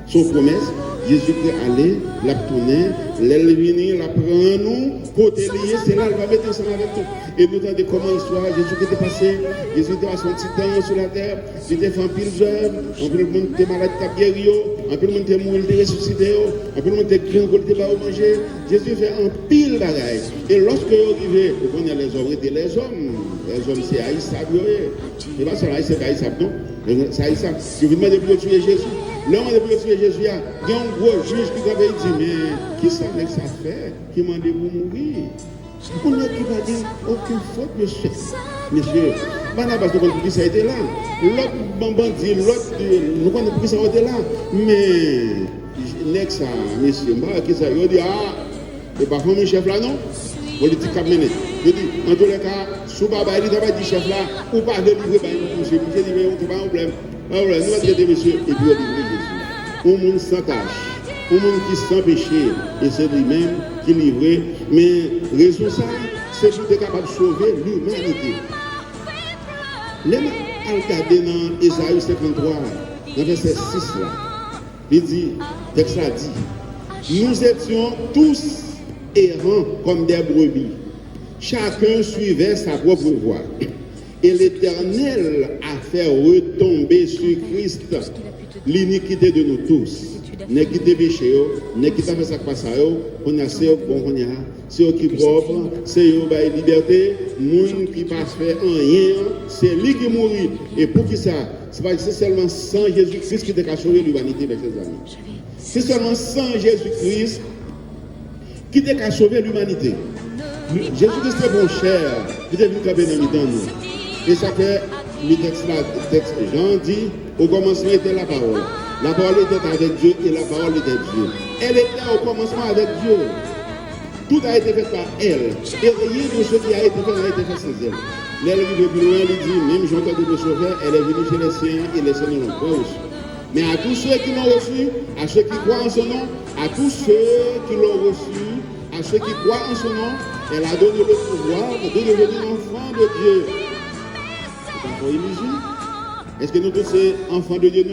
Son promesse, Jésus peut aller, la tourner, l'éliminer, la prendre nous, côté lié, c'est là, elle va mettre ensemble avec tout. Et nous entendons comment l'histoire, Jésus qui était passé, Jésus était passé un petit temps sur la terre, il était fait un pile d'œuvres, un peu le monde était malade, il était guéri, un peu le monde était mort, il était ressuscité, un peu le monde était grand, il était pas au manger. Jésus fait un pile bagaille. Et lorsque il est arrivé, vous connaissez les hommes, étaient les hommes, c'est haïssable, c'est pas ça, c'est haïssable, non? C'est haïssable. Je vous demande de tuer Jésus. Là, on a tuer Jésus, il y a un gros juge qui avait dit, mais qui ça fait, qui m'a dit pour mourir? On a qui va dire, aucune faute, monsieur. Monsieur, Barnabas, nous connaissons qui ça a été là. L'autre bandit, l'autre, nous connaissons qui ça a été là. Mais, next, monsieur, qui ça, il dit, c'est pas mon chef là, non? Politique a mené. Je dis, en tous les cas, sous Baba, il a dit, chef là, ou pas délivrer, monsieur. Monsieur dit, mais on ne fait pas un problème. Alors, nous allons traiter monsieur, et puis on livre Jésus. Un monde sans tâche, un monde qui sans péché, et c'est lui-même qui livrait. Mais raison ça, c'est pour être capable de sauver l'humanité. Les Al-Kadé dans Ésaïe 53, dans verset 6 là, il dit, texte là dit, nous étions tous errants comme des brebis. Chacun suivait sa propre voie. Et l'Éternel a fait retomber sur Christ l'iniquité de nous tous. n'est qui te péché, n'est qui t'a fait ça passe à eux, on a c'est bon on a, c'est eux qui propre, c'est eux bail liberté, moun qui passe faire rien, c'est lui qui mourit. Et pour qui ça? C'est pas c'est seulement sans Jésus-Christ qui t'a sauvé l'humanité, mes chers amis. C'est seulement sans Jésus-Christ qui t'a sauvé l'humanité. Jésus-Christ est bon cher, il est venu camper dans nous. Et ça fait le texte Jean dit, au commencement était la parole. La parole était avec Dieu et la parole était Dieu. Elle était au commencement avec Dieu. Tout a été fait par elle. Et rien de ce qui a été fait n'a été fait sans elle. Elle est plus loin, elle dit, même j'entends de sauver, elle est venue chez les siens et les siens l'ont pas reçu. Mais à tous ceux qui l'ont reçu, à ceux qui croient en son nom, à tous ceux qui l'ont reçu, à ceux qui croient en son nom, elle a donné le pouvoir de devenir enfants de Dieu. C'est encore illusion. Est-ce que nous tous sommes enfants de Dieu?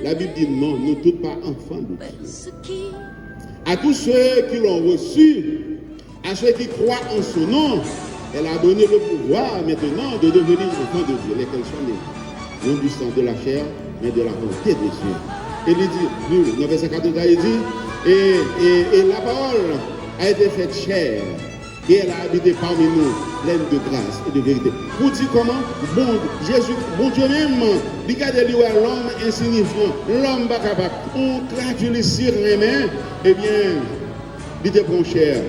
La Bible dit non, nous tous pas enfants de Dieu. À tous ceux qui l'ont reçu, à ceux qui croient en son nom, elle a donné le pouvoir maintenant de devenir enfants de Dieu, lesquels sont nés, non du sang de la chair, mais de la volonté de Dieu. Et il dit, dans verset 14, il dit, et la parole a été faite chair, et elle a habité parmi nous, pleine de grâce et de vérité. Pour dire comment, bon Jésus, bon Dieu même, regardez l'homme insignifiant, l'homme pas capable, on claque les cire les mains, eh bien, il était bon cher,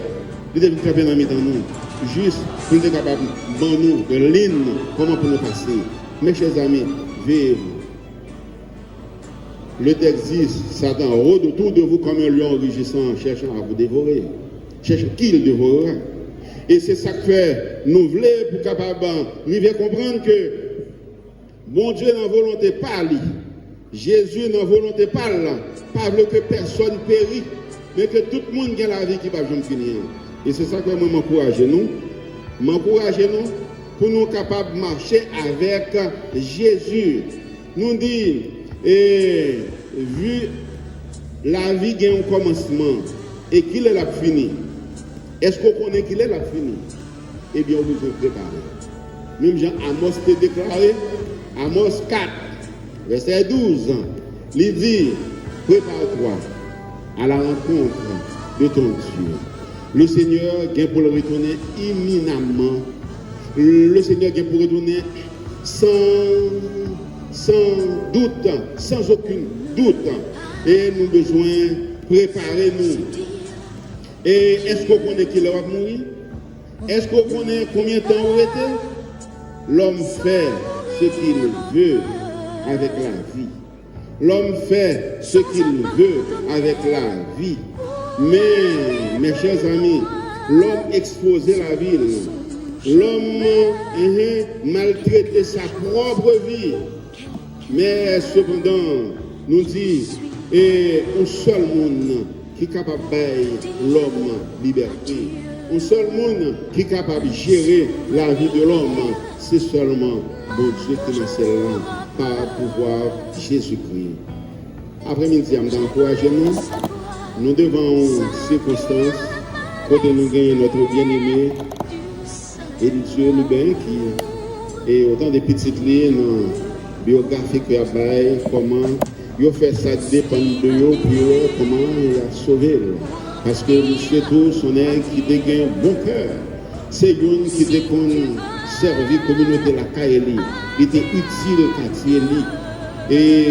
il était capable dans nous, juste pour être capable de nous, de ligne, comment pour nous passer. Mes chers amis, vivez. Le texte dit, Satan rôde autour de vous comme un lion rugissant, cherchant à vous dévorer. Cherchant qui le dévorera. Et c'est ça que fait nous voulons pour capable de comprendre que mon Dieu n'a volonté pas lui. Jésus n'a volonté pas là. Pas que personne périt, mais que tout le monde ait la vie qui va jamais finir. Et c'est ça que moi m'encourage nous. M'encourage nous pour nous capables de marcher avec Jésus. Nous dit, et vu la vie qui a un commencement et qu'il est la fini. Est-ce qu'on connaît qu'il est la fini? Eh bien, on nous a préparé. Même Jean Amos t'a déclaré, Amos 4, verset 12, il dit, prépare-toi à la rencontre de ton Dieu. Le Seigneur vient pour le retourner imminemment. Le Seigneur vient pour retourner sans doute, sans aucun doute. Et nous avons besoin de préparer nous. Et est-ce qu'on connaît qu'il va mourir? Est-ce qu'on connaît combien de temps on était? L'homme fait ce qu'il veut avec la vie. L'homme fait ce qu'il veut avec la vie. Mais, mes chers amis, l'homme exposait la ville. L'homme maltraitait sa propre vie. Mais cependant, nous dit, et un seul monde qui est capable de l'homme liberté. Un seul monde qui est capable de gérer la vie de l'homme, c'est seulement bon Dieu qui est là par le pouvoir Jésus-Christ. Après-midi, nous encourageons nous devons circonstances, quand nous gagnons notre bien-aimé, et Dieu nous bénit qui est autant de petites lignes biographiques qu'il y a, comment il a fait ça dépend de eux, puis comment il a sauvé. Parce que monsieur tous, on est qui dégaine un bon cœur. C'est une qui déconne servi communauté la Kaeli. Il était utile au quartier. Et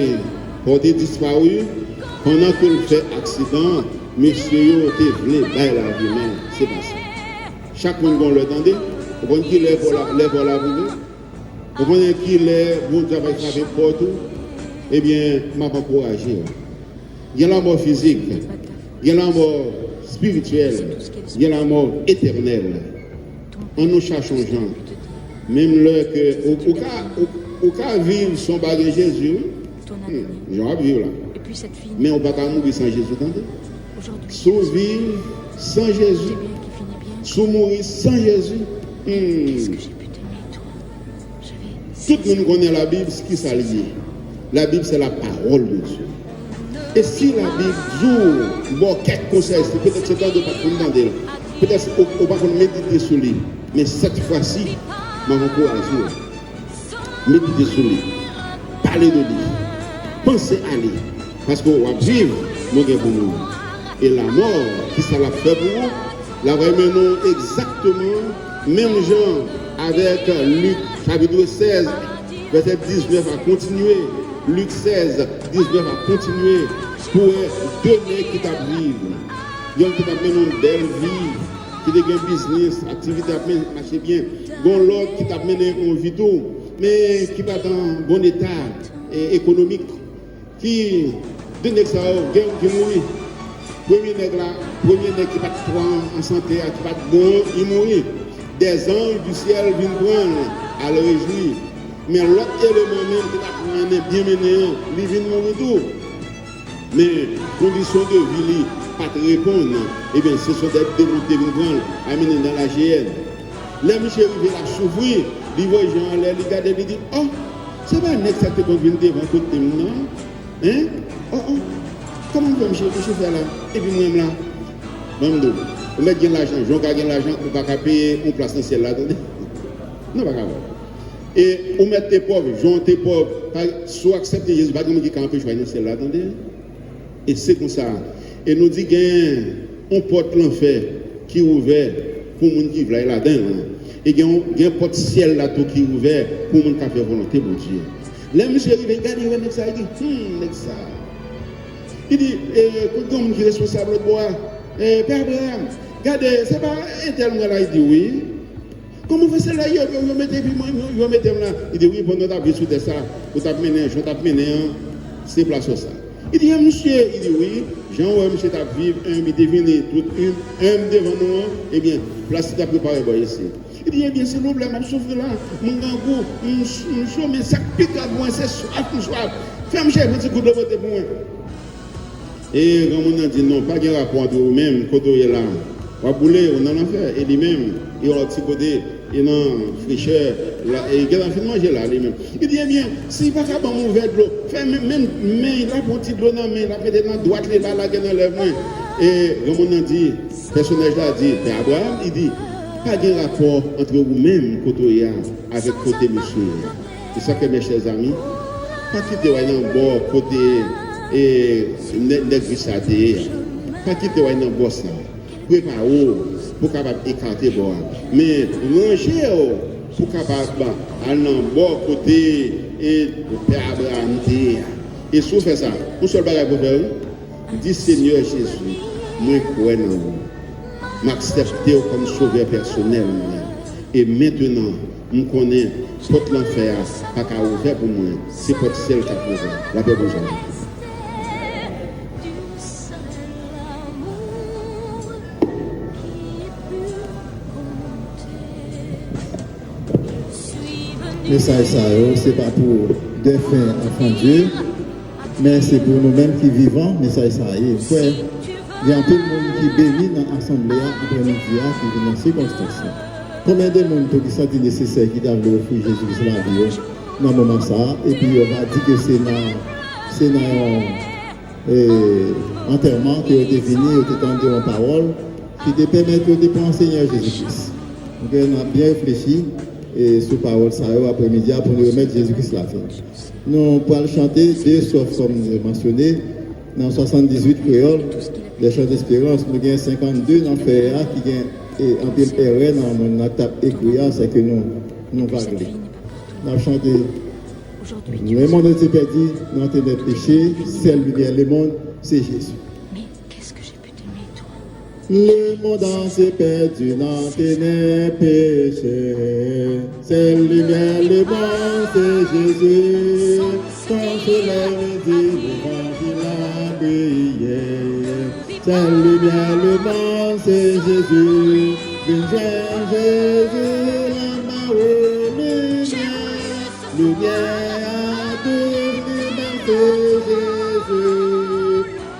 quand il a disparu, pendant qu'il fait accident, monsieur était venu bailler la vie, mais c'est pas ça. Chaque monde le tendait, vous voyez qu'il est pour la vie, vous voyez qu'il est pour travailler avec porte. Eh bien, je m'a encouragé. Il y a la mort physique, il y a la mort spirituelle, il y a la mort éternelle. En nous cherchons gens. Même là que, au cas vivre son bagage Jésus, j'en vivre là. Mais on ne peut pas mourir sans Jésus. Sous vivre sans Jésus, sous mourir sans Jésus. Tout le monde connaît la Bible, ce qui s'allie. La Bible, c'est la parole de Dieu. Et si la Bible joue, bon, quelques conseils, peut-être c'est temps de ne pas comprendre. Peut-être qu'on va méditer sur lui. Mais cette fois-ci, je m'encourage. Méditer sur lui. Parler de lui. Pensez à lui. Parce qu'on va vivre nous avons pour nous. Et la mort, qui ça l'a fait pour nous, la vraiment exactement même genre avec Luc chapitre 16, verset 19 à continuer. Luc 16, 19 à continuer pour donner qui t'a vivre. Il y a qui t'a mené une belle vie, qui a un business, activité à marcher bien. Bon, l'autre qui t'a mené une vie tout, mais qui va dans bon état économique, qui donne ça qui mourit. Premier nègre qui va être en santé, qui va être bon, il mourit. Des anges du ciel viennent prendre à le réjouir. Mais l'autre élément même qui va bien mené, il vient mourir tout. Mais condition de vie, pas te répondre, eh bien, ce sont des démontés qui vont amener dans la GN. Les monsieur arrivent à s'ouvrir, ils voient les gens en l'air, ils regardent et ils disent, oh, c'est pas un nègre qui est venu devant côté non? Hein? Oh, oh, comment vous monsieur faire là? Et puis moi, là, même vous mettez l'argent, je gagne l'argent, vous ne pouvez pas payer une place dans le ciel là, attendez. Non, pas grave. Et vous mettez tes pauvres, Jean tes pauvres, soit accepter Jésus, pas de qui peut choisir dans le ciel là, attendez. Et c'est comme ça. Et nous dit qu'il y a un porte l'enfer qui est ouvert pour les gens qui veulent là-dedans. Et il y a un porte ciel là qui est ouvert pour les gens qui font volonté de Dieu. Là, monsieur arrive, regardez, il dit, ça. Il dit, quand on est responsable de bois, Père Abraham, regardez, c'est pas un tel là, il dit oui. Comment vous faites cela? Vous mettez là. Il dit oui, pour notre vie sur ça, vous tapez mené, c'est place ça. Il dit, monsieur, il dit oui, Jean, monsieur, tu as vécu, il devine tout, devant nous, eh bien, place tu as préparé pour ici. Il dit, eh bien, c'est le problème, je souffre là, mon gangou, mais ça pique à moi, c'est soif. Fais-moi un petit coup de vote pour moi. Et quand on a dit non, pas de rapport entre vous-même, quand on est là, on va bouler, on en a fait, et lui-même, il a un petit côté, il a une fraîcheur, et il a fait manger là, lui-même. Il dit, eh bien, si pas capable de m'ouvrir de l'eau, fais même, il a un petit de l'eau dans la main, il a fait dans la droite, il a la gueule dans les mains. Et comme on a dit, le personnage là dit, mais Abraham, il dit, pas de rapport entre vous-même, quand on est avec côté monsieur. C'est ça que mes chers amis, pas quitter dans bord, côté, et négocier, pas quitter dans bord ça. Préparez pour capable écarter bois mais ranger pour capable aller dans bon côté et Père Abraham et si vous faites ça vous seul bagage pour faire dit Seigneur Jésus moi crois en vous m'accepter comme sauveur personnel et maintenant je connais porte l'enfer pas qu'à ouvert pour moi c'est porte celle qui a ouvert la paix bonjour. Mais ça, c'est pas pour des fins enfants de Dieu, mais c'est pour nous-mêmes qui vivons, mais ça, il y a un peu de monde qui bénit dans l'assemblée après-midi, qui vit dans ces circonstances. Combien de monde qui sont nécessaires qui doivent offrir Jésus-Christ la vie dans le moment ça, et puis on va dire que c'est dans un enterrement qui a été fini, qui a été entendu en parole, qui te permet de penser Seigneur Jésus-Christ. Donc on a bien réfléchi. Et sous parole ça après-midi pour nous remettre Jésus-Christ la fin. Nous pourrons chanter deux strophes comme j'ai mentionné dans 78 créoles, les chants d'espérance, nous avons 52 dans FEA qui gagnent un peu erreur dans mon tape écrit, c'est que nous vaguons. Nous avons chanté le monde est perdu dans tes péchés, c'est le lumière, le monde, c'est Jésus. Le monde s'est perdu dans tes péchés. C'est le lumière, le monde, c'est Jésus. Ton soleil dit, l'évangile a brillé. C'est le lumière, le monde, c'est Jésus. Lumière, Jésus, la lumière. Lumière à tout, c'est Jésus.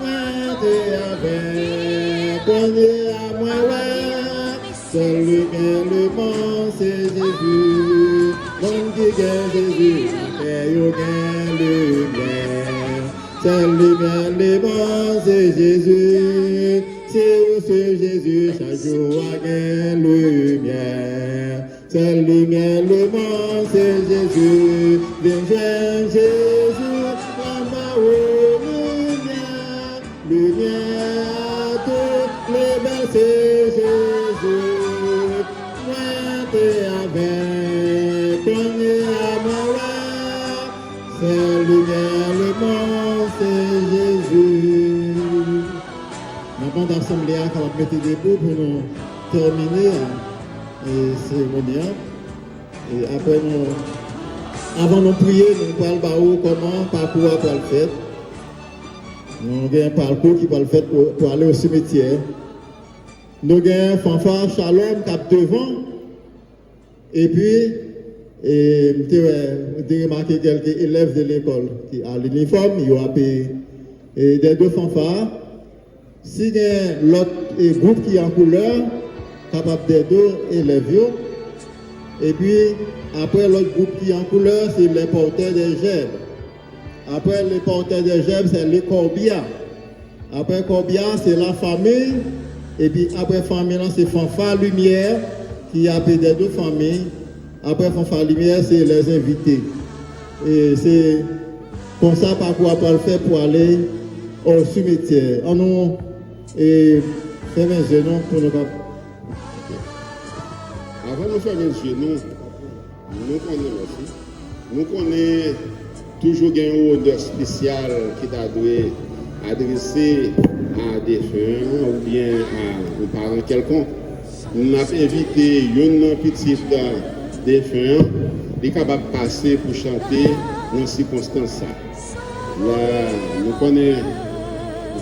Montez avec. À moi, c'est le bien, le bon, c'est Jésus. Mon qui gagne Jésus, fait au gain le bien. C'est le bien, le bon, c'est Jésus. C'est Jésus, chaque jour à gain le bien. C'est le bien, le bon, c'est Jésus. Viens, Jésus, la main au lumière. c'est Jésus. La bande assemblée a mettre debout pour nous terminer la cérémonie. Et après, avant de prier, nous parlons comment parcours pour le faire. Nous avons un parcours qui va le faire pour aller au cimetière. Nous avons un fanfare Shalom cap devant. Et puis, j'ai remarqué quelques élèves de l'école qui ont l'uniforme, ils ont des deux fanfares. Si il y a l'autre groupe qui est en couleur, capable des deux élèves. Et puis, après l'autre groupe qui est en couleur, c'est les porteurs des gerbes. Après les porteurs des gerbes, c'est les corbias. Après corbia, c'est la famille. Et puis après famille, c'est fanfare lumière qui a des deux familles. Après fanfare lumière, c'est les invités. Et c'est comme ça par quoi on va le faire pour aller au cimetière. On nous fait mes genoux pour nous. Avant de faire mes genoux, nous connaissons aussi. Nous connaissons toujours un honneur spécial qui t'a dû adresser à des frères ou bien à un parent quelconque. Nous avons invité une petite défunt, qui est capable de passer pour chanter dans ces circonstances. Là, nous connaissons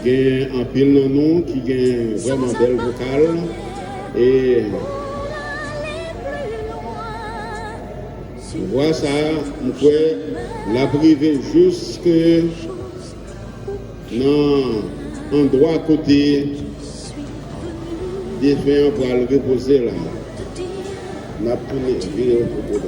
un pile de nous qui a vraiment belle vocale et voilà ça, nous pouvons la priver jusque dans un endroit à côté des fins pour aller reposer là. On a tourné vidéo pour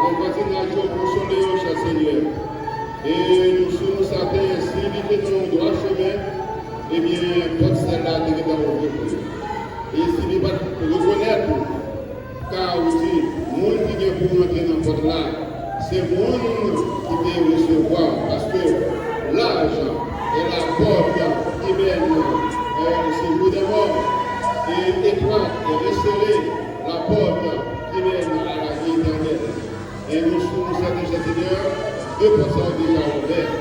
avec continuation consoler au cher Seigneur. Et nous sommes certains, si nous étions au droit chemin, eh bien, votre celle-là devait être repris. Et si nous ne reconnaître, car aussi, le monde qui vient pour entrer dans votre là, c'est le monde qui vient recevoir, parce que l'âge et la porte qui mène au séjour des morts, et étroite et resserrée la porte qui mène à la vie éternelle. Et nous sommes certains Seigneur, deux portes déjà ouvertes.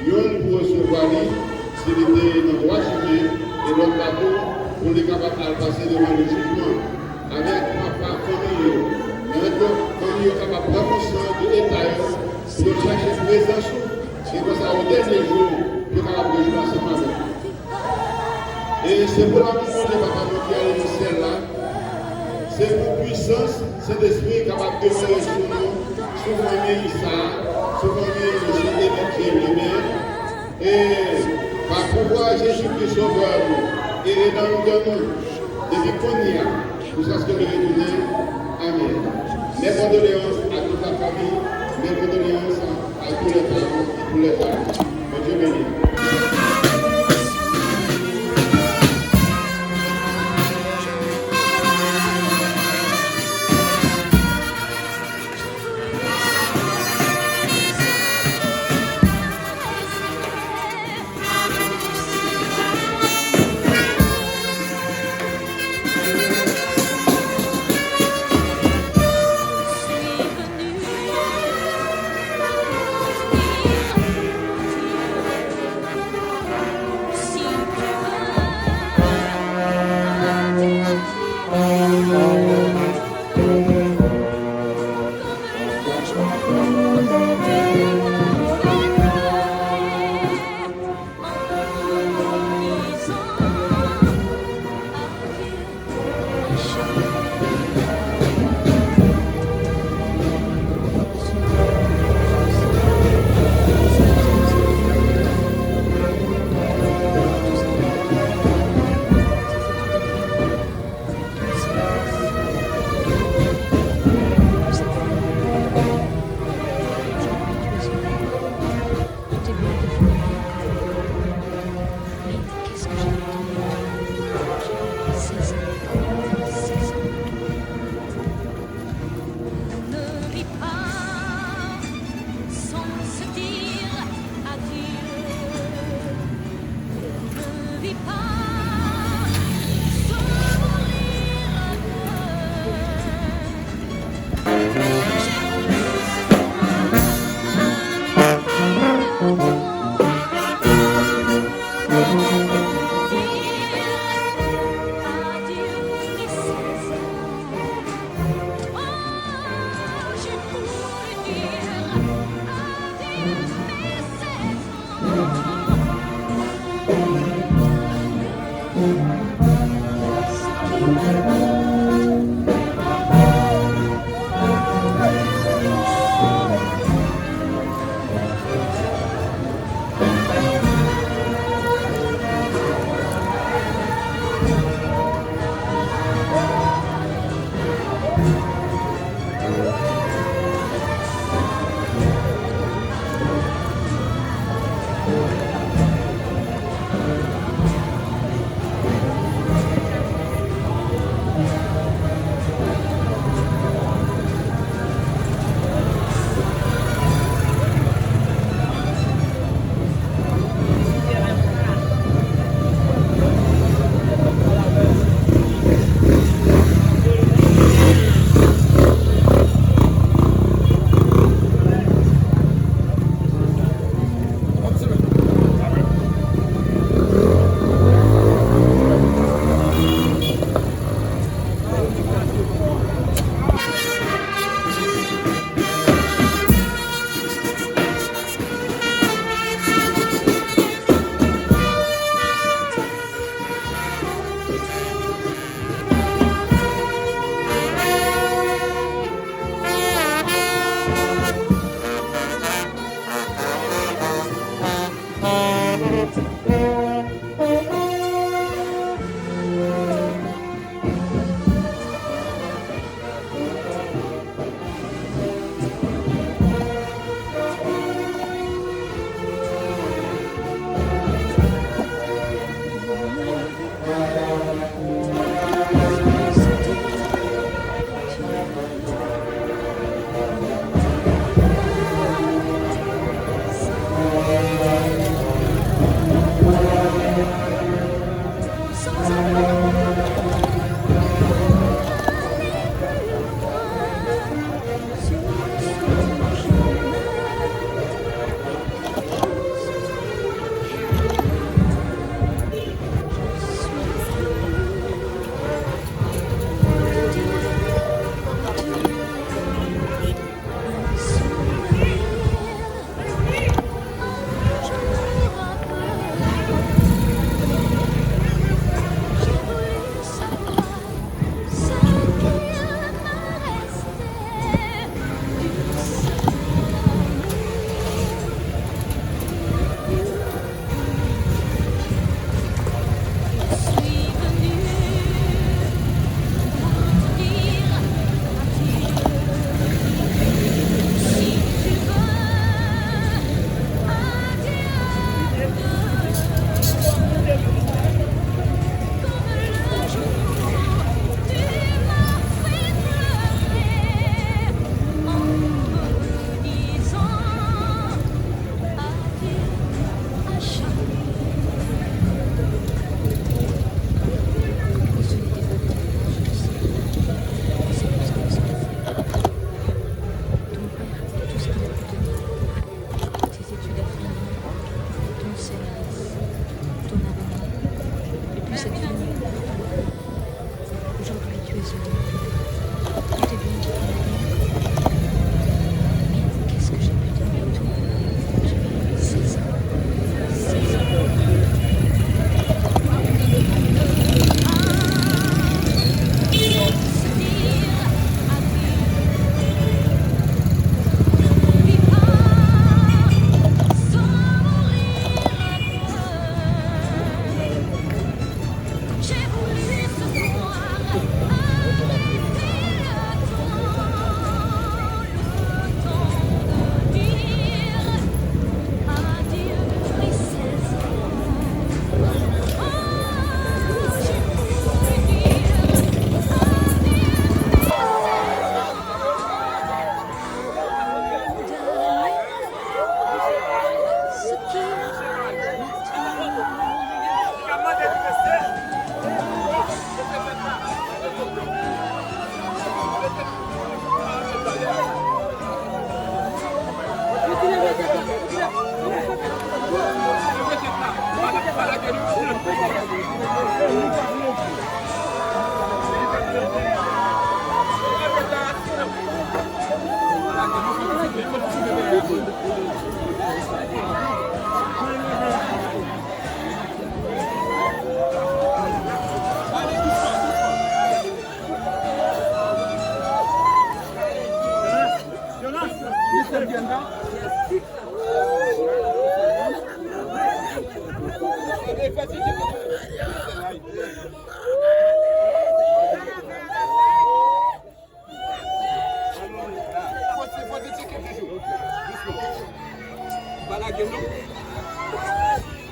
L'une pour recevoir lui, s'il était dans le droit chemin, et l'autre bateau pour les capables de passer devant le jugement. Avec ma famille, notre famille est capable de prendre conscience de l'État, de chercher présence, et comme ça, au dernier jour, nous sommes capables de jouer ensemble avec nous. Et c'est pour la mission de Papa qui est dans le ciel là. C'est pour puissance, cet esprit capable de faire sur nous, sur famille Issa, sur famille de Jésus lui-même. Et par pouvoir Jésus-Christ sauveur, et dans nous, depuis qu'on y a, jusqu'à ce que nous retournions. Amen. Mes condoléances à toute la famille, mes condoléances à tous les parents et tous les femmes. Que Dieu bénisse.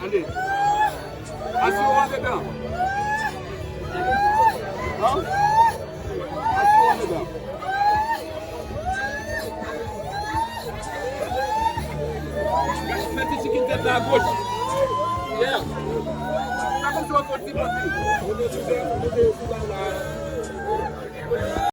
Allez. Assurez-moi dedans. Non? Assurez-moi dedans. Faites ici qui tête à gauche. Hier. Ça comme tu vas continuer.